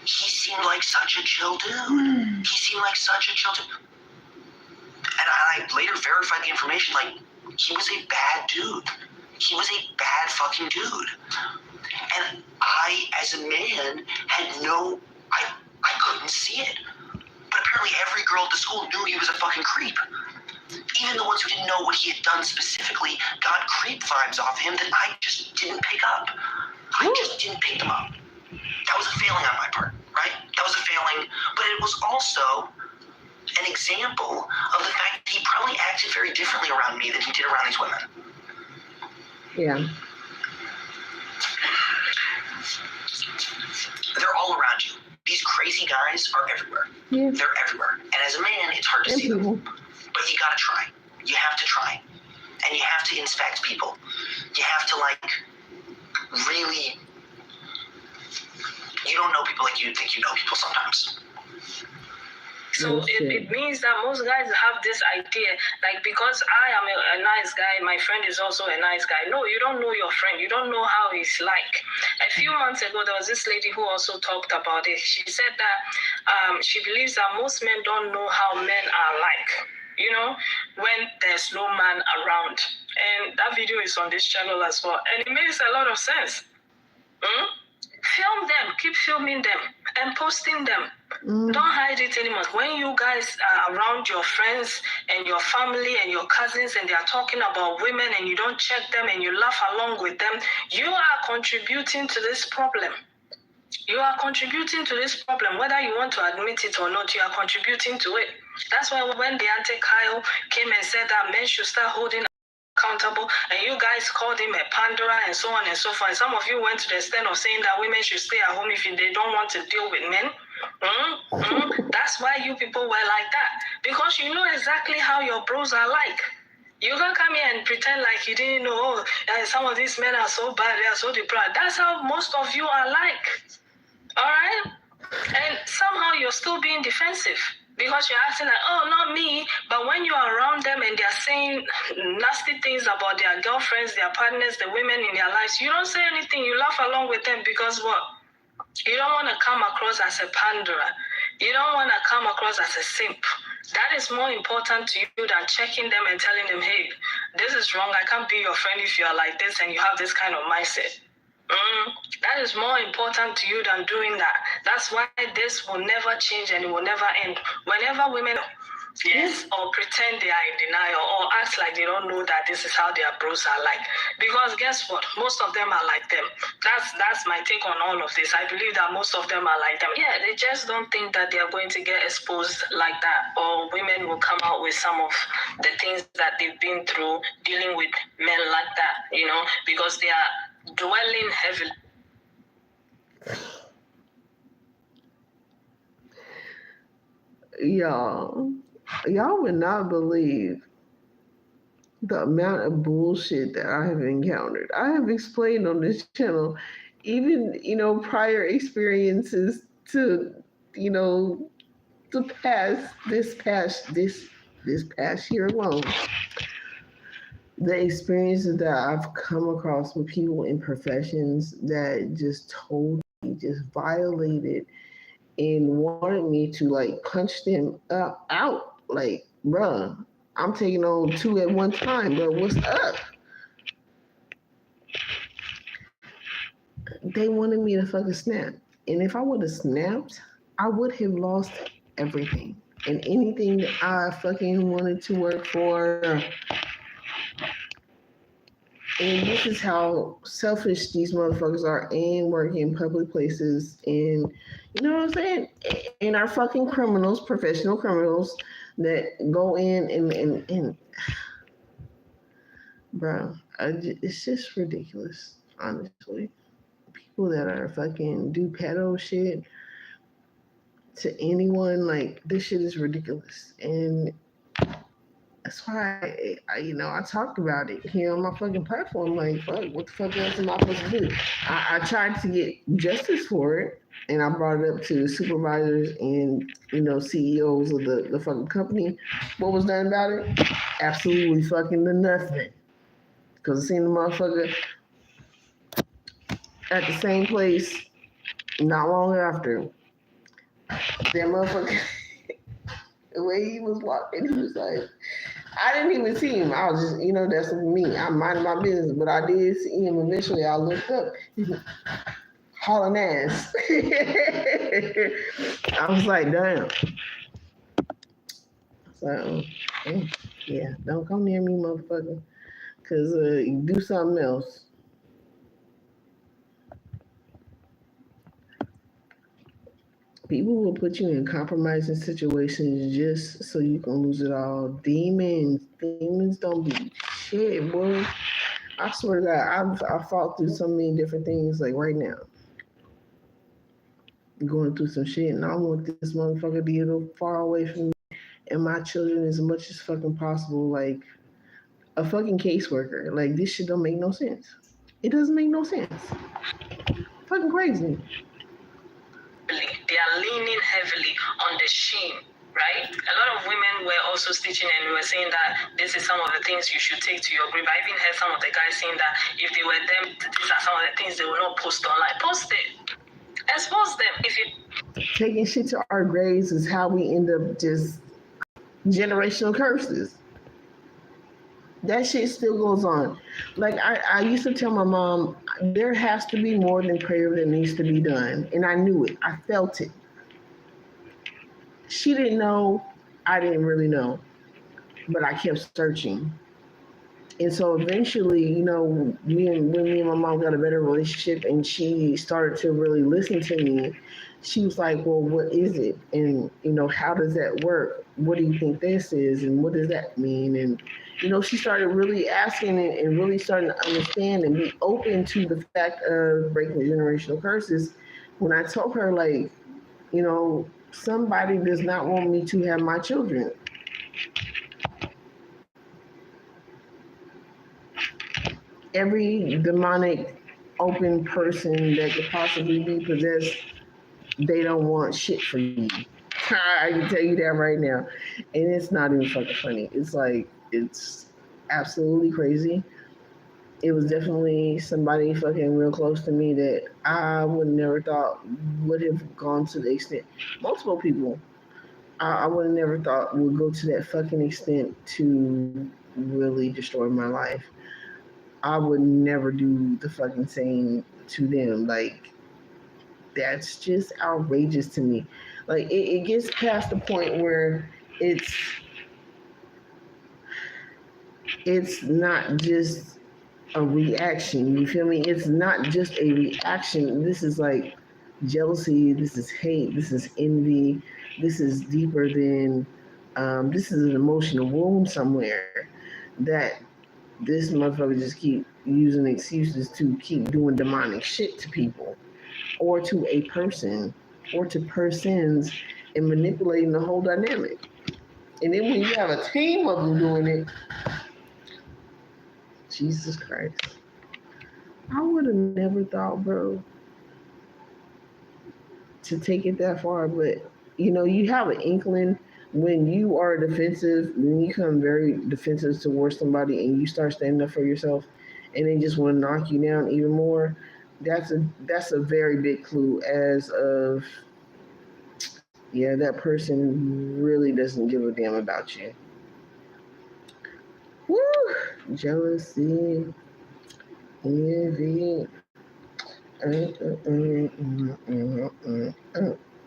he seemed like such a chill dude. He seemed like such a chill dude. And I later verified the information, like, he was a bad dude. He was a bad fucking dude. And I, as a man, I couldn't see it. But apparently every girl at the school knew he was a fucking creep. Even the ones who didn't know what he had done specifically got creep vibes off him that I just didn't pick up. I just didn't pick them up. That was a failing on my part, right? That was a failing, but it was also an example of the fact that he probably acted very differently around me than he did around these women. Yeah. They're all around you. These crazy guys are everywhere. Yeah. They're everywhere. And as a man, it's hard to see them. But you gotta try. You have to try. And you have to inspect people. You have to, like, really... You don't know people like you think you know people sometimes. So it means that most guys have this idea, like, because I am a nice guy, my friend is also a nice guy. No, you don't know your friend. You don't know how he's like. A few months ago, there was this lady who also talked about it. She said that she believes that most men don't know how men are like, you know, when there's no man around. And that video is on this channel as well. And it makes a lot of sense. Film them, keep filming them and posting them. Don't hide it anymore. When you guys are around your friends and your family and your cousins and they are talking about women and you don't check them and you laugh along with them, you are contributing to this problem. You are contributing to this problem. Whether you want to admit it or not, you are contributing to it. That's why when the Kyle came and said that men should start holding accountable, and you guys called him a panderer and so on and so forth. Some of you went to the extent of saying that women should stay at home if they don't want to deal with men. That's why you people were like that. Because you know exactly how your bros are like. You can't come here and pretend like you didn't know, some of these men are so bad, they are so deprived. That's how most of you are like. All right? And somehow you're still being defensive. Because you're acting like, oh, not me. But when you're around them and they're saying nasty things about their girlfriends, their partners, the women in their lives, you don't say anything. You laugh along with them because what? You don't want to come across as a panderer. You don't want to come across as a simp. That is more important to you than checking them and telling them, hey, this is wrong. I can't be your friend if you're like this and you have this kind of mindset. That is more important to you than doing that. That's why this will never change and it will never end. Whenever women or pretend they are in denial or act like they don't know that this is how their bros are like. Because guess what? Most of them are like them. That's my take on all of this. I believe that most of them are like them. Yeah, they just don't think that they are going to get exposed like that, or women will come out with some of the things that they've been through dealing with men like that, you know, because they are dwelling heavily. Y'all would not believe the amount of bullshit that I have encountered. I have explained on this channel, even, prior experiences to, this past year alone. The experiences that I've come across with people in professions that just violated and wanted me to like punch them out. Like, bruh, I'm taking on 2 at one time, but what's up? They wanted me to fucking snap. And if I would have snapped, I would have lost everything. And anything that I fucking wanted to work for. And this is how selfish these motherfuckers are and working in public places. And you know what I'm saying? And our fucking criminals, professional criminals that go in and bro, it's just ridiculous, honestly. People that are fucking do pedo shit to anyone, like, this shit is ridiculous. And That's why I talked about it here on my fucking platform. Like, fuck, what the fuck else am I supposed to do? I tried to get justice for it, and I brought it up to the supervisors and CEOs of the fucking company. What was done about it? Absolutely fucking nothing. Because I seen the motherfucker at the same place not long after. That motherfucker, the way he was walking, he was like, I didn't even see him. I was just, that's me. I'm minding my business, but I did see him eventually. I looked up, hauling ass. I was like, damn. So, yeah, don't come near me, motherfucker, because you do something else. People will put you in compromising situations just so you can lose it all. Demons don't be shit, boy. I swear to God, I've fought through so many different things. Like right now, going through some shit, and I want this motherfucker to get far away from me and my children as much as fucking possible. Like a fucking caseworker. Like this shit don't make no sense. It doesn't make no sense. Fucking crazy. They are leaning heavily on the shame, right? A lot of women were also stitching and were saying that this is some of the things you should take to your grave. I even heard some of the guys saying that if they were them, these are some of the things they will not post online. Post it. Expose them. If you taking shit to our graves is how we end up just generational curses. That shit still goes on. Like I used to tell my mom, there has to be more than prayer that needs to be done. And I knew it. I felt it. She didn't know. I didn't really know. But I kept searching. And so eventually, when me and my mom got a better relationship and she started to really listen to me, she was like, well, what is it? And, how does that work? What do you think this is? And what does that mean? And, she started really asking and really starting to understand and be open to the fact of breaking generational curses. When I told her, like, somebody does not want me to have my children. Every demonic open person that could possibly be possessed, they don't want shit for you. I can tell you that right now. And it's not even fucking funny. It's like, it's absolutely crazy. It was definitely somebody fucking real close to me that I would never thought would have gone to the extent. Multiple people I would have never thought would go to that fucking extent to really destroy my life. I would never do the fucking same to them. Like, that's just outrageous to me. Like, it gets past the point where it's not just a reaction. You feel me? It's not just a reaction. This is like jealousy. This is hate. This is envy. This is deeper than. This is an emotional wound somewhere that this motherfucker just keep using excuses to keep doing demonic shit to people or to a person or to persons and manipulating the whole dynamic. And then when you have a team of them doing it, Jesus Christ. I would have never thought, bro, to take it that far. But, you have an inkling when you are defensive, when you become very defensive towards somebody and you start standing up for yourself and they just want to knock you down even more, that's a very big clue as of, yeah, that person really doesn't give a damn about you. Woo! Jealousy, envy.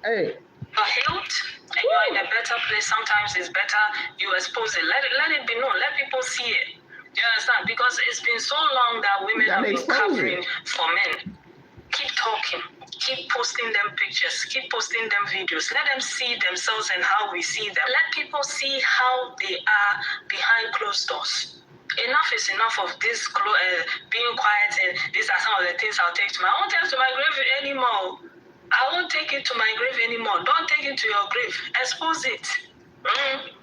Hey. healed and you're in a better place, sometimes it's better you expose it. Let it be known. Let people see it. Do you understand? Because it's been so long that women have been covering for men. Keep talking. Keep posting them pictures. Keep posting them videos. Let them see themselves and how we see them. Let people see how they are behind closed doors. Enough is enough of this being quiet and these are some of the things I'll take to I won't take to my grave anymore. I won't take it to my grave anymore. Don't take it to your grave. Expose it.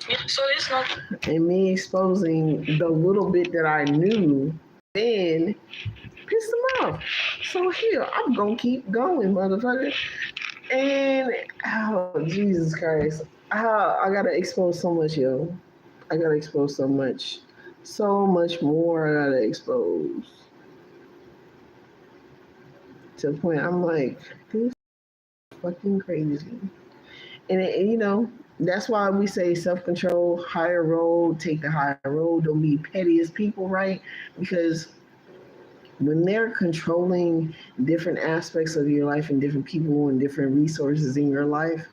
Yeah, so it's not. And me exposing the little bit that I knew then pissed them off. So here, I'm gonna keep going, motherfucker. And oh Jesus Christ. I gotta expose so much, yo. I gotta expose so much. So much more I gotta expose. To the point I'm like, this is fucking crazy. And that's why we say self-control, higher road, take the higher road. Don't be petty as people, right? Because when they're controlling different aspects of your life and different people and different resources in your life,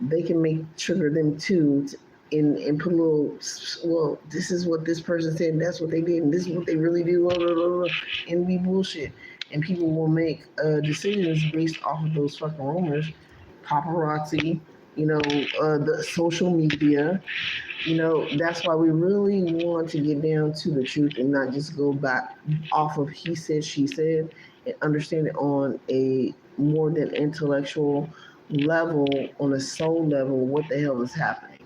they can trigger them too, and put a little, well, this is what this person said, and that's what they did, and this is what they really do, blah, blah, blah, blah, and be bullshit. And people will make decisions based off of those fucking rumors, paparazzi, the social media. That's why we really want to get down to the truth and not just go back off of he said, she said, and understand it on a more than intellectual level, on a soul level, what the hell is happening.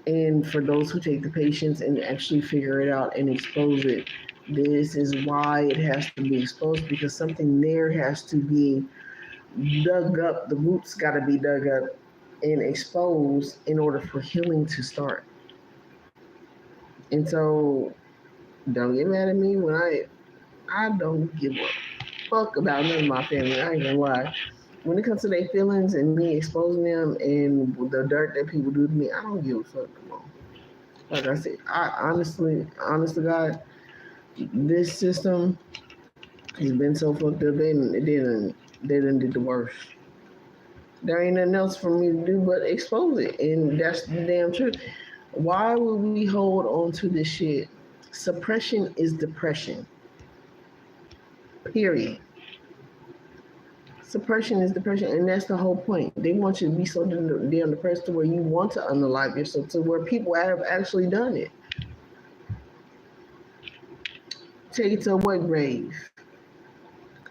And for those who take the patience and actually figure it out and expose it, this is why it has to be exposed, because something there has to be dug up. The roots got to be dug up and exposed in order for healing to start. And so, don't get mad at me when I don't give a fuck about none of my family. I ain't gonna lie. When it comes to their feelings and me exposing them and the dirt that people do to me, I don't give a fuck. Come on. Like I said, honest to God, this system has been so fucked up. They done did the worst. There ain't nothing else for me to do but expose it, and that's the damn truth. Why would we hold on to this shit? Suppression is depression. Period. Suppression is depression, and that's the whole point. They want you to be so damn depressed to where you want to unalive yourself, to where people have actually done it. Take it to what grave?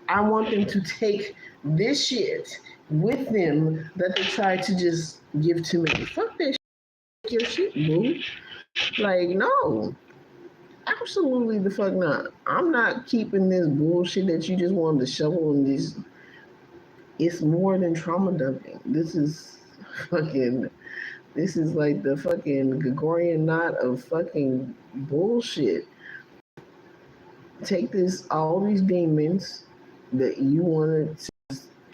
I want them to take this shit with them that they try to just give to me. Fuck that shit, your shit, boo. Like, no. Absolutely the fuck not. I'm not keeping this bullshit that you just wanted to shovel in this. It's more than trauma dumping. This is like the fucking Gregorian knot of fucking bullshit. Take all these demons that you want to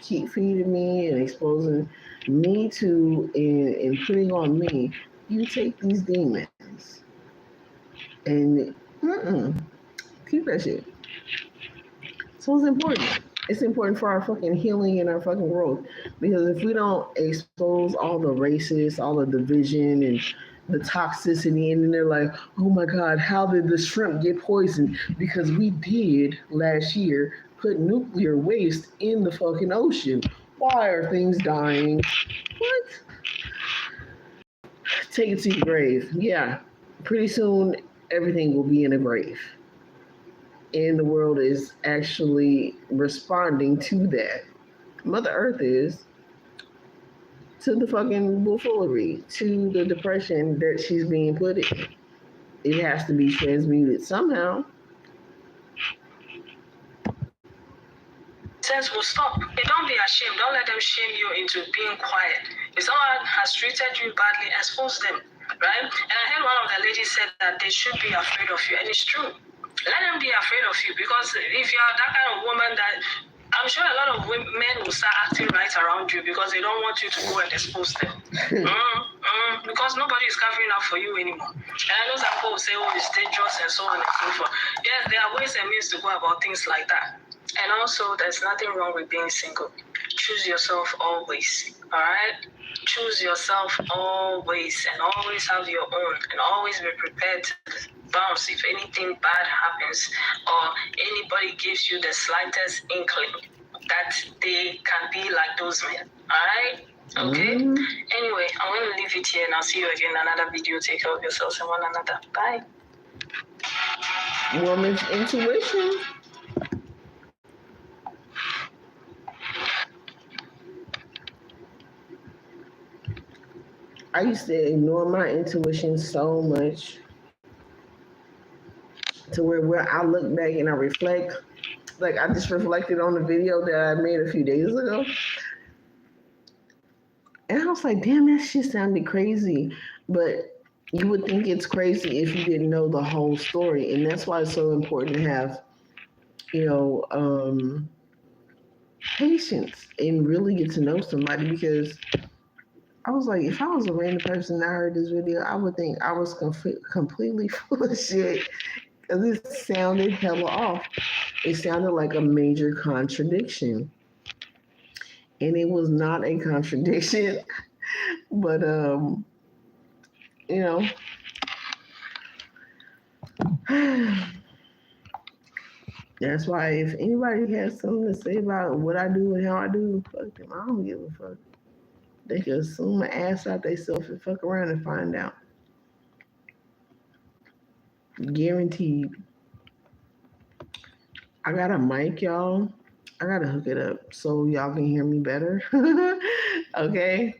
keep feeding me and exposing me to and putting on me. You take these demons and keep that shit. So it's important. It's important for our fucking healing and our fucking growth. Because if we don't expose all the racists, all the division and the toxicity, and then they're like, oh my God, how did the shrimp get poisoned? Because we did last year put nuclear waste in the fucking ocean. Why are things dying? What? Take it to your grave. Yeah. Pretty soon everything will be in a grave. And the world is actually responding to that. Mother Earth is, to the fucking buffoonery, to the depression that she's being put in. It has to be transmuted somehow. Sense will stop. Hey, don't be ashamed. Don't let them shame you into being quiet. If someone has treated you badly, expose them, right? And I heard one of the ladies said that they should be afraid of you, and it's true. Let them be afraid of you, because if you are that kind of woman that I'm sure a lot of men will start acting right around you because they don't want you to go and expose them. Because nobody is covering up for you anymore. And I know some people will say, oh, it's dangerous and so on and so forth. Yes, there are ways and means to go about things like that. And also, there's nothing wrong with being single. Choose yourself always, all right? Choose yourself always, and always have your own, and always be prepared to bounce if anything bad happens or anybody gives you the slightest inkling that they can be like those men. All right? Okay? Anyway, I'm going to leave it here, and I'll see you again in another video. Take care of yourselves and one another. Bye. Woman's intuition. I used to ignore my intuition so much to where I look back and I reflect. Like I just reflected on the video that I made a few days ago. And I was like, damn, that shit sounded crazy. But you would think it's crazy if you didn't know the whole story. And that's why it's so important to have, you know, patience and really get to know somebody, because I was like, if I was a random person and I heard this video, I would think I was completely full of shit because it sounded hella off. It sounded like a major contradiction. And it was not a contradiction, but, you know, that's why if anybody has something to say about what I do and how I do, fuck them. I don't give a fuck. They can assume my ass out themselves and fuck around and find out. Guaranteed. I got a mic, y'all. I gotta hook it up so y'all can hear me better. Okay.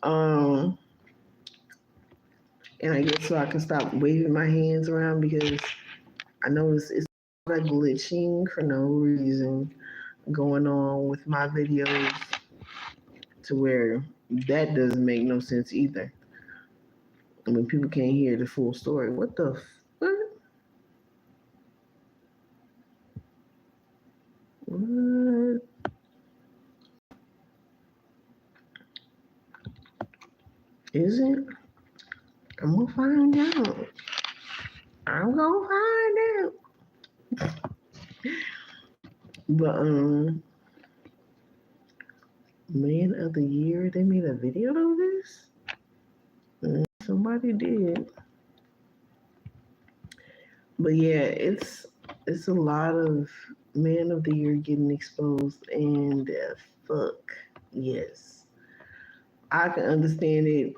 And I guess so I can stop waving my hands around because I know it's like glitching for no reason going on with my videos to where that doesn't make no sense either. I mean, people can't hear the full story. What the fuck? What? Is it? I'm gonna find out. I'm gonna find out. But Man of the Year, they made a video of this? Somebody did. But yeah, it's a lot of Man of the Year getting exposed, and fuck yes, I can understand it.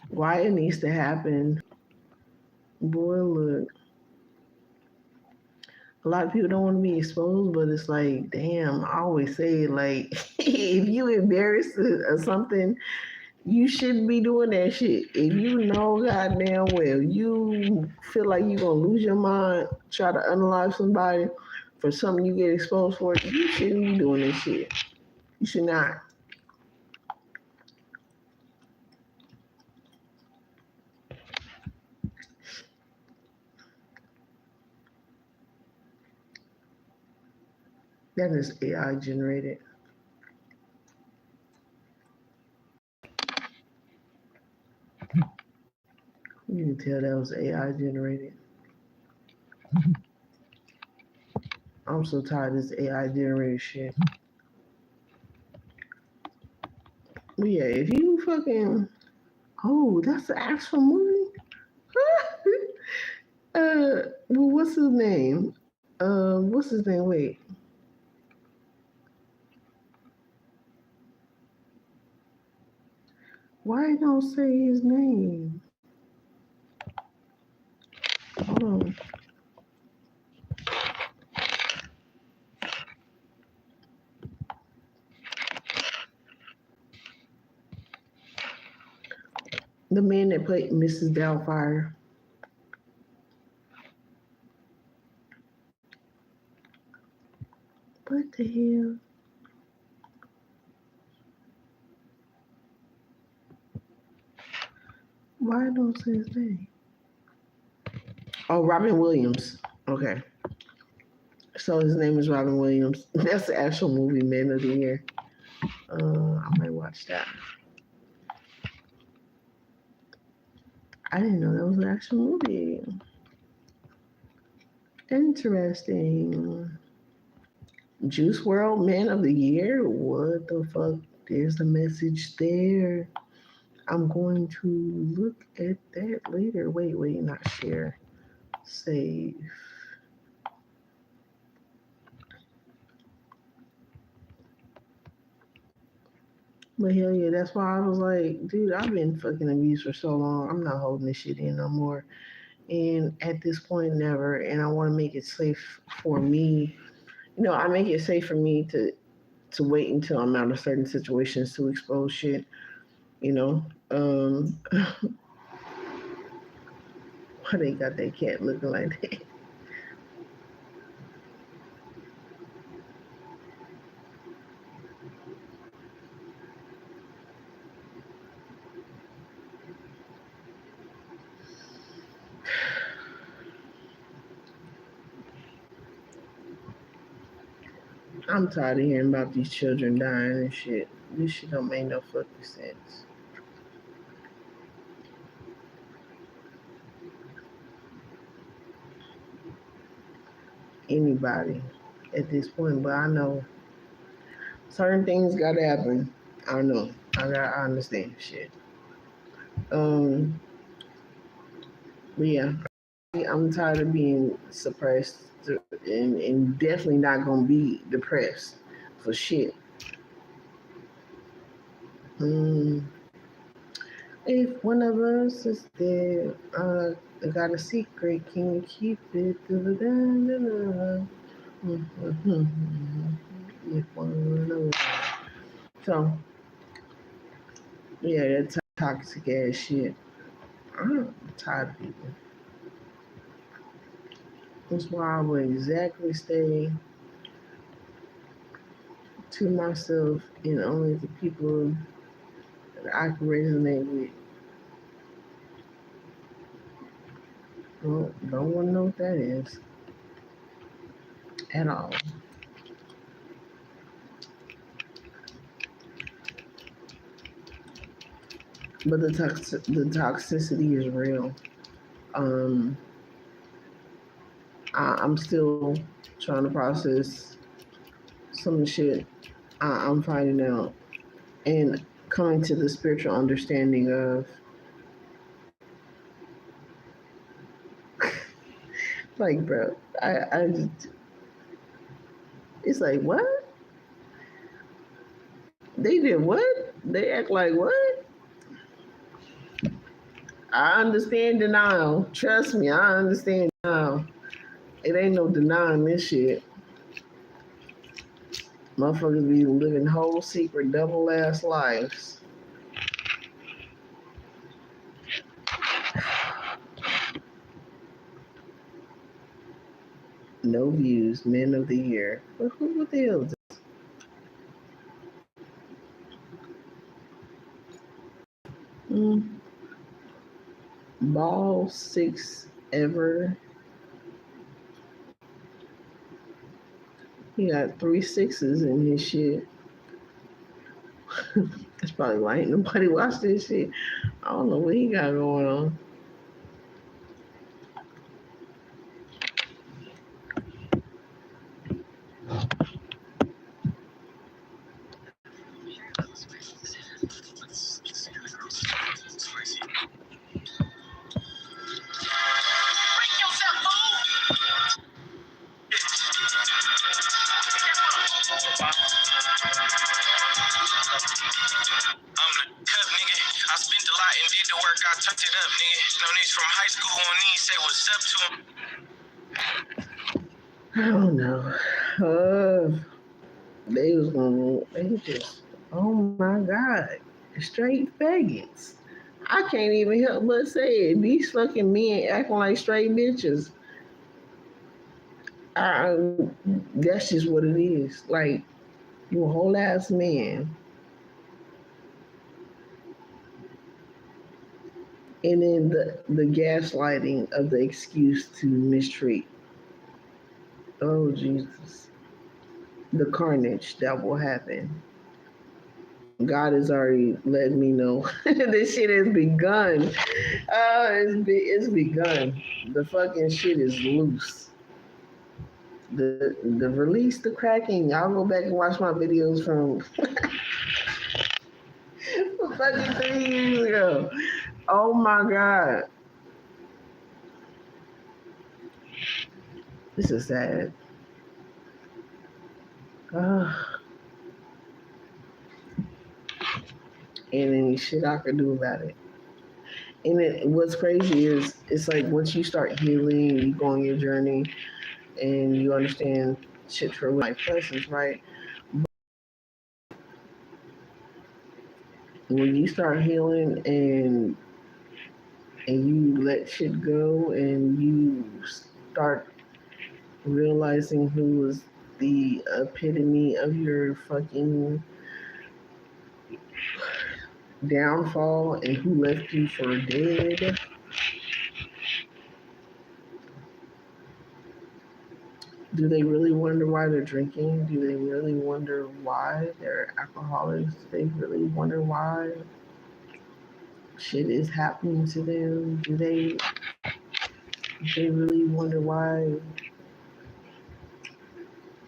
Why it needs to happen, boy. Look, a lot of people don't want to be exposed, but it's like, damn. I always say, like, if you embarrassed or something, you shouldn't be doing that shit. If you know goddamn well you feel like you're gonna lose your mind, try to unalive somebody for something you get exposed for, you shouldn't be doing this shit. You should not. That is AI generated. You can tell that was AI generated. I'm so tired of this AI generated shit. But yeah, if you fucking, oh, that's the actual movie. Well, what's his name? What's his name? Wait. Why don't say his name? Hold on. The man that played Mrs. Doubtfire. What the hell? Why don't say his name? Oh, Robin Williams. Okay. So his name is Robin Williams. That's the actual movie, Man of the Year. I might watch that. I didn't know that was an actual movie. Interesting. Juice WRLD Man of the Year? What the fuck? There's a message there. I'm going to look at that later. Wait, not share. Save. But hell yeah, that's why I was like, dude, I've been fucking abused for so long. I'm not holding this shit in no more. And at this point, never. And I want to make it safe for me. You know, I make it safe for me to to wait until I'm out of certain situations to expose shit. You know, why they got that cat looking like that? I'm tired of hearing about these children dying and shit. This shit don't make no fucking sense. Anybody at this point, but I know certain things gotta happen. I know. I understand shit. Um, but yeah, I'm tired of being suppressed and definitely not gonna be depressed for shit. Mm, if one of us is dead, I got a secret, can you keep it? Da-da-da-da-da. If one of us. So, yeah, that toxic ass shit. I'm tired of people. That's why I would exactly stay to myself and only the people that I can resonate with. Well, don't want to know what that is at all. But the toxicity is real. Um, I'm still trying to process some of the shit I'm finding out and coming to the spiritual understanding of like, bro, I just, it's like, what? They did what? They act like what? I understand denial. Trust me, I understand denial. It ain't no denying this shit. Motherfuckers be living whole secret double ass lives. No views, men of the year. What the hell is this? Ball six ever. He got 3 6s in his shit. That's probably why ain't nobody watch this shit. I don't know what he got going on. I spent a lot and did the work. I tucked it up, nigga. No niggas from high school on these say what's up to them. I don't know. They just, oh my God, straight faggots. I can't even help but say it. These fucking men acting like straight bitches. I, that's just what it is. Like, you a whole ass man. And then the gaslighting of the excuse to mistreat. Oh, Jesus. The carnage that will happen. God has already let me know this shit has begun. It's begun. The fucking shit is loose. The release the cracking. I'll go back and watch my videos from fucking 3 years ago. Oh my God. This is sad. And any shit I could do about it. And what's crazy is it's like once you start healing, you go on your journey, and you understand shit for life lessons, right? when you start healing and you let shit go and you start realizing who was the epitome of your fucking downfall and who left you for dead. Do they really wonder why they're drinking? Do they really wonder why they're alcoholics? Do they really wonder why shit is happening to them? Do they really wonder why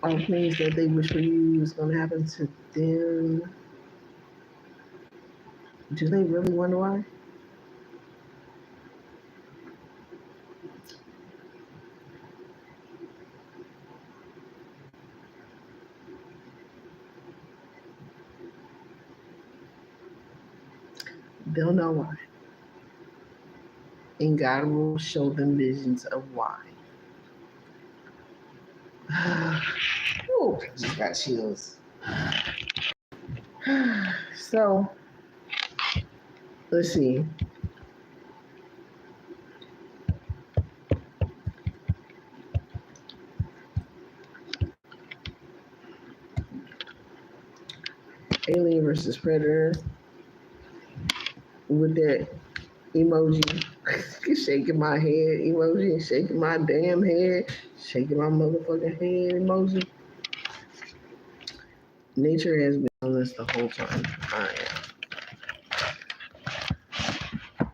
all things that they wish for you is going to happen to them? Do they really wonder why? They'll know why. And God will show them visions of why. Ooh, just got chills. So, let's see. Alien versus Predator with that emoji, shaking my head emoji, shaking my damn head, shaking my motherfucking head emoji. Nature has been on this the whole time. I am.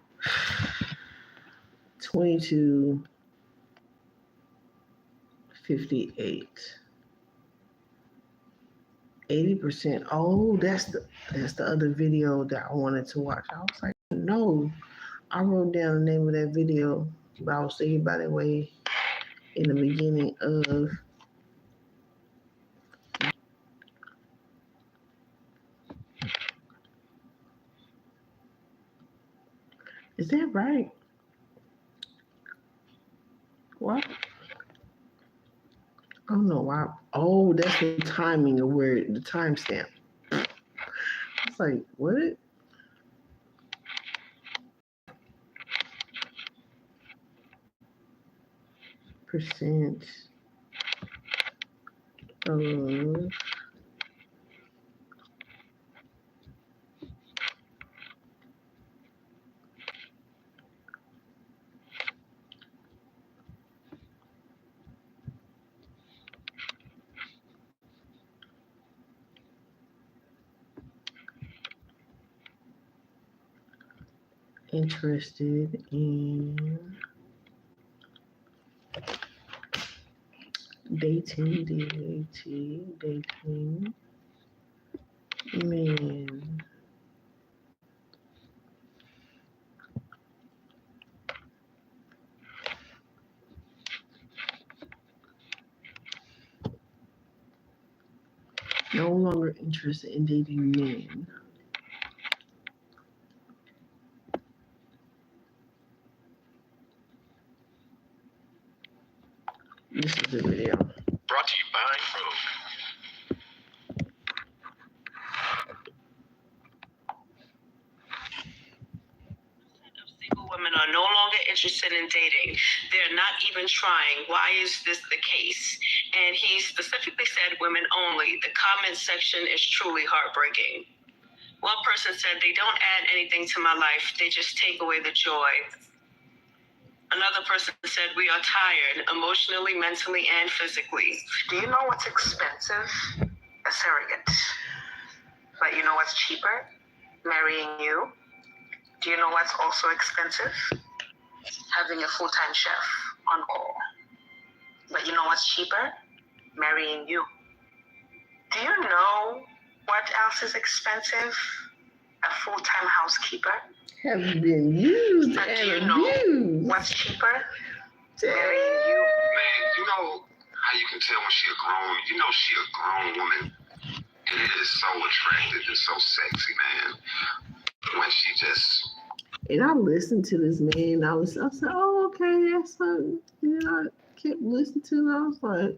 22:58. 80%. Oh, that's the other video that I wanted to watch. I was like, no. I wrote down the name of that video, but I was thinking about it way in the beginning of. Is that right? What? I don't know why. Oh, that's the timing of where the timestamp. It's like, what? Percent of interested in dating men. No longer interested in dating men. This is the video. Brought to you by Rogue. Single women are no longer interested in dating. They're not even trying. Why is this the case? And he specifically said women only. The comment section is truly heartbreaking. One person said, they don't add anything to my life. They just take away the joy. Another person said, we are tired emotionally, mentally, and physically. Do you know what's expensive? A surrogate. But you know what's cheaper? Marrying you. Do you know what's also expensive? Having a full-time chef on call. But you know what's cheaper? Marrying you. Do you know what else is expensive? A full-time housekeeper. Have been used But do and you know abused. what's cheaper? Damn. Marrying you. Man, you know how you can tell when she a grown, you know she a grown woman. And it is so attractive and so sexy, man. When she just... And I listened to this man. I said, oh, okay, that's something. You know, I kept listening to it. I was like,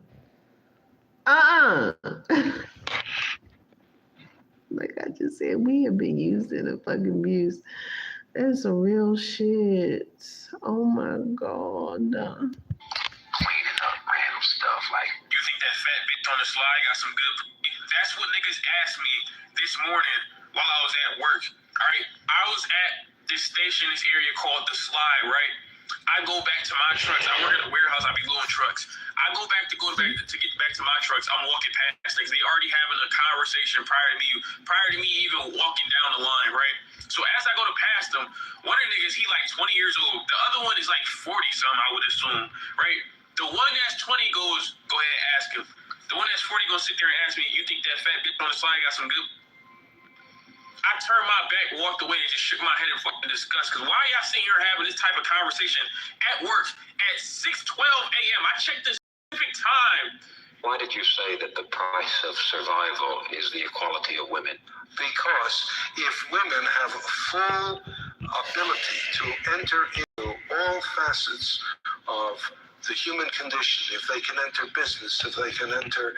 Like I just said, we have been used and fucking abused. That's some real shit. Oh my God. Cleaning up random stuff like, you think that fat bitch on the slide got some good? That's what niggas asked me this morning while I was at work. All right, I was at this station, this area called the Slide. Right, I go back to my trucks. I work at a warehouse. I be loading trucks. I go back to get back to my trucks. I'm walking past things. They already having a conversation prior to me even walking down the line. Right. So as I go to pass them, one of the niggas, he like 20 years old. The other one is like 40 something, I would assume. Right. The one that's 20 goes, go ahead and ask him. The one that's 40 gonna sit there and ask me, you think that fat bitch on the slide got some good? I turned my back, walked away, and just shook my head in fucking disgust. Because why are y'all sitting here having this type of conversation at work at 6:12 a.m.? I checked the specific time. Why did you say that the price of survival is the equality of women? Because if women have a full ability to enter into all facets of the human condition, if they can enter business, if they can enter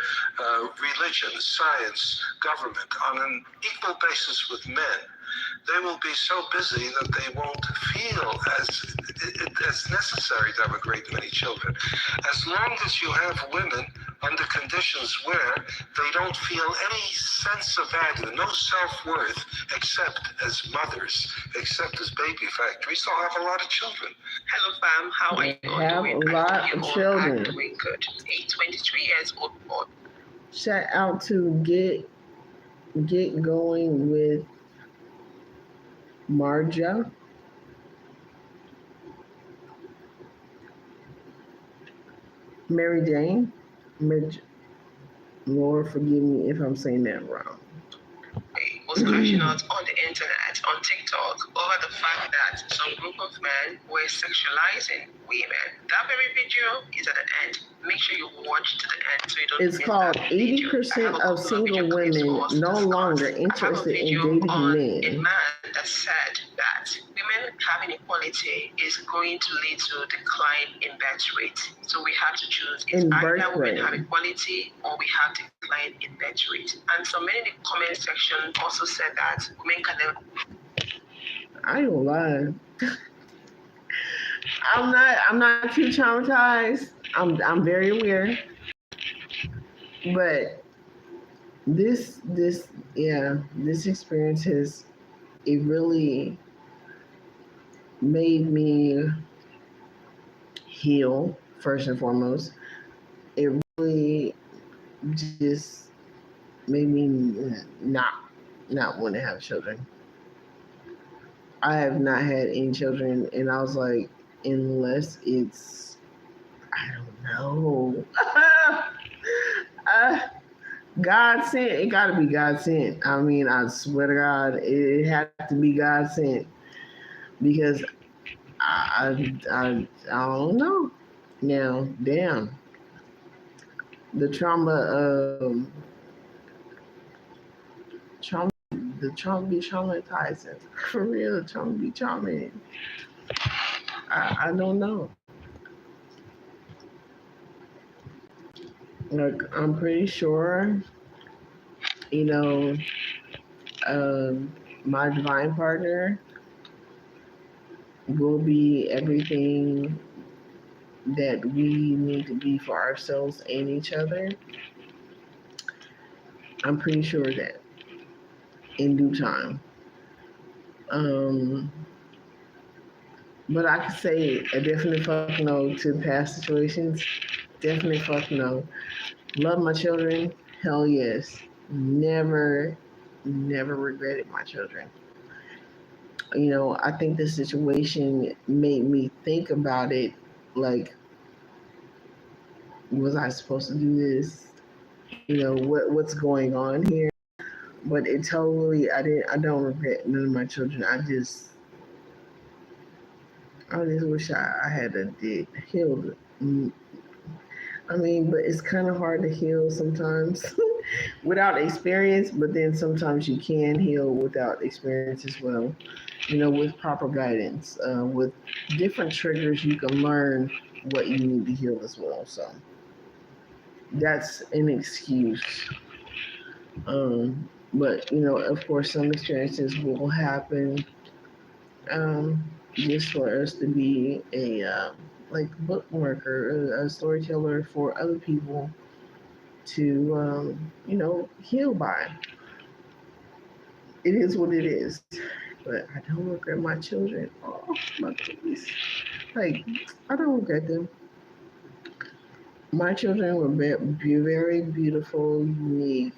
religion, science, government on an equal basis with men, they will be so busy that they won't feel as necessary to have a great many children. As long as you have women under conditions where they don't feel any sense of value, no self-worth, except as mothers, except as baby factories, they'll have a lot of children. Hello, fam. How are you have doing? a lot of children. I'm doing good. A 23 years old boy. Shout out to Get Going with Marja. Mary Jane. Lord, forgive me if I'm saying that wrong. Was crashing out on the internet, on TikTok, over the fact that some group of men were sexualizing women. That very video is at the end. Make sure you watch to the end so you don't It's miss called that video. 80% of single women no longer interested in dating on men. a man that said that women having equality is going to lead to a decline in birth rate. So we have to choose. It's either women have equality or we have decline in birth rate. And so many in the comment section also said that women can never. I ain't gonna lie. I'm not too traumatized. I'm very aware. But this experience it really made me heal first and foremost. It really just made me not want to have children. I have not had any children, and I was like, unless it's, I don't know. God sent. It got to be God sent. I mean, I swear to God, it had to be God sent because I don't know. Now, damn, the trauma be traumatizing. For real, the trauma be traumatizing. I don't know. Like, I'm pretty sure, my divine partner will be everything that we need to be for ourselves and each other. I'm pretty sure of that in due time. But I could say a definite fuck no to past situations. Definite fuck no. Love my children. Hell yes. Never regretted my children. I think this situation made me think about it. Like, was I supposed to do this? What's going on here? But it totally, I don't regret none of my children. I just wish I had healed. I mean, but it's kind of hard to heal sometimes without experience, but then sometimes you can heal without experience as well. With proper guidance, with different triggers, you can learn what you need to heal as well. So that's an excuse. But of course, some experiences will happen just for us to be a like bookmarker, a storyteller for other people to heal by. It is what it is. But I don't regret my children. Oh my goodness. Like, I don't regret them. My children were very beautiful, unique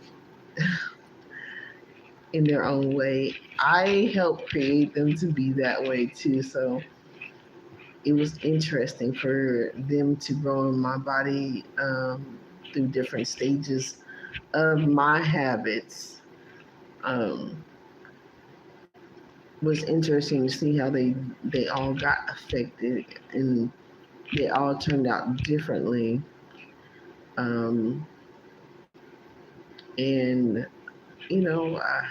in their own way. I helped create them to be that way too. So it was interesting for them to grow in my body through different stages of my habits. Um, was interesting to see how they all got affected and they all turned out differently. Um, and you know, uh,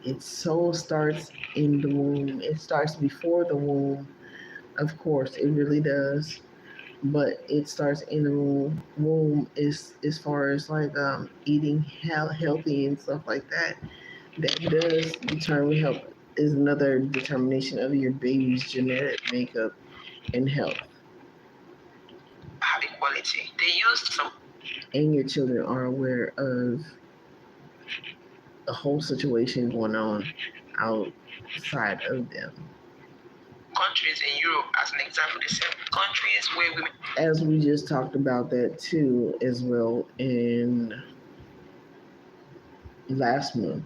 it so starts in the womb. It starts before the womb, of course, it really does. But it starts in the womb is as far as like eating healthy and stuff like that. That does determine health. Is another determination of your baby's genetic makeup and health. Have equality. They used some And your children are aware of the whole situation going on outside of them. countries in Europe, as an example, they said countries where women. As we just talked about that too, as well, in last month,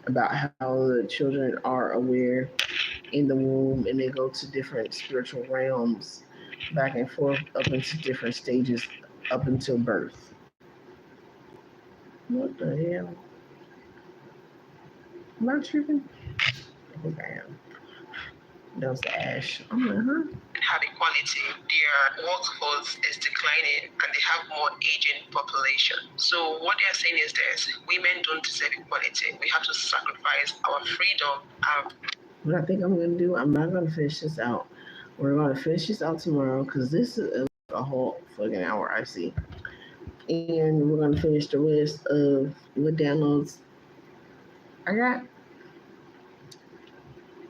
about how the children are aware in the womb and they go to different spiritual realms back and forth up into different stages up until birth. What the hell? Am I tripping? I think I am. That was the ash. I'm like, huh? Have equality, their workforce is declining and they have more aging population. So what they are saying is this: women don't deserve equality. We have to sacrifice our freedom. What I think I'm gonna do, I'm not gonna finish this out. We're gonna finish this out tomorrow because this is a whole fucking hour I see. And we're gonna finish the rest of what downloads I got.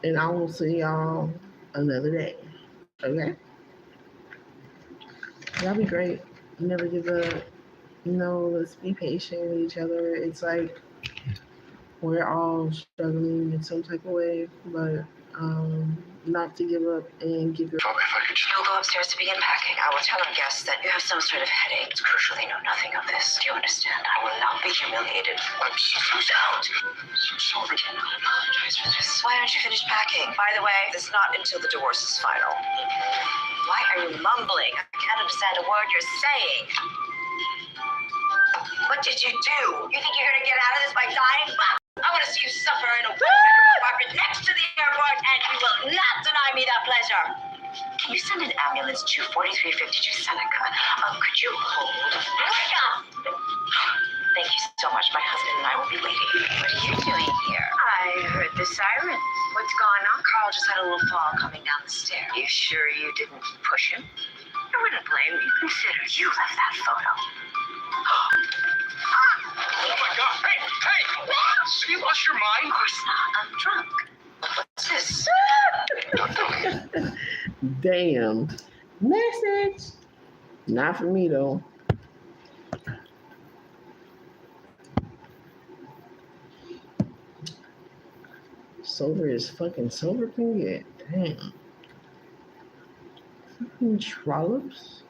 And I will see y'all another day. Okay? Y'all be great. Never give up. Let's be patient with each other. It's like we're all struggling in some type of way, but not to give up and give your. You'll go upstairs to begin packing. I will tell our guests that you have some sort of headache. It's crucial they know nothing of this. Do you understand? I will not be humiliated. I'm so sorry. I cannot apologize for this. Why aren't you finished packing? By the way, it's not until the divorce is final. Why are you mumbling? I can't understand a word you're saying. What did you do? You think you're gonna get out of this by dying? I want to see you suffer in a one-bedroom apartment next to the airport, and you will not deny me that pleasure. Can you send an ambulance to 4352 Seneca? Could you hold? Wake up! Thank you so much. My husband and I will be waiting. What are you doing here? I heard the sirens. What's going on? Carl just had a little fall coming down the stairs. You sure you didn't push him? I wouldn't blame you. Consider you left that photo. Oh my God! Hey! What? You lost your mind? Of course not. I'm drunk. What's this? Damn. Message. Not for me though. Sober as fucking sober can get. Damn. Fucking trollops.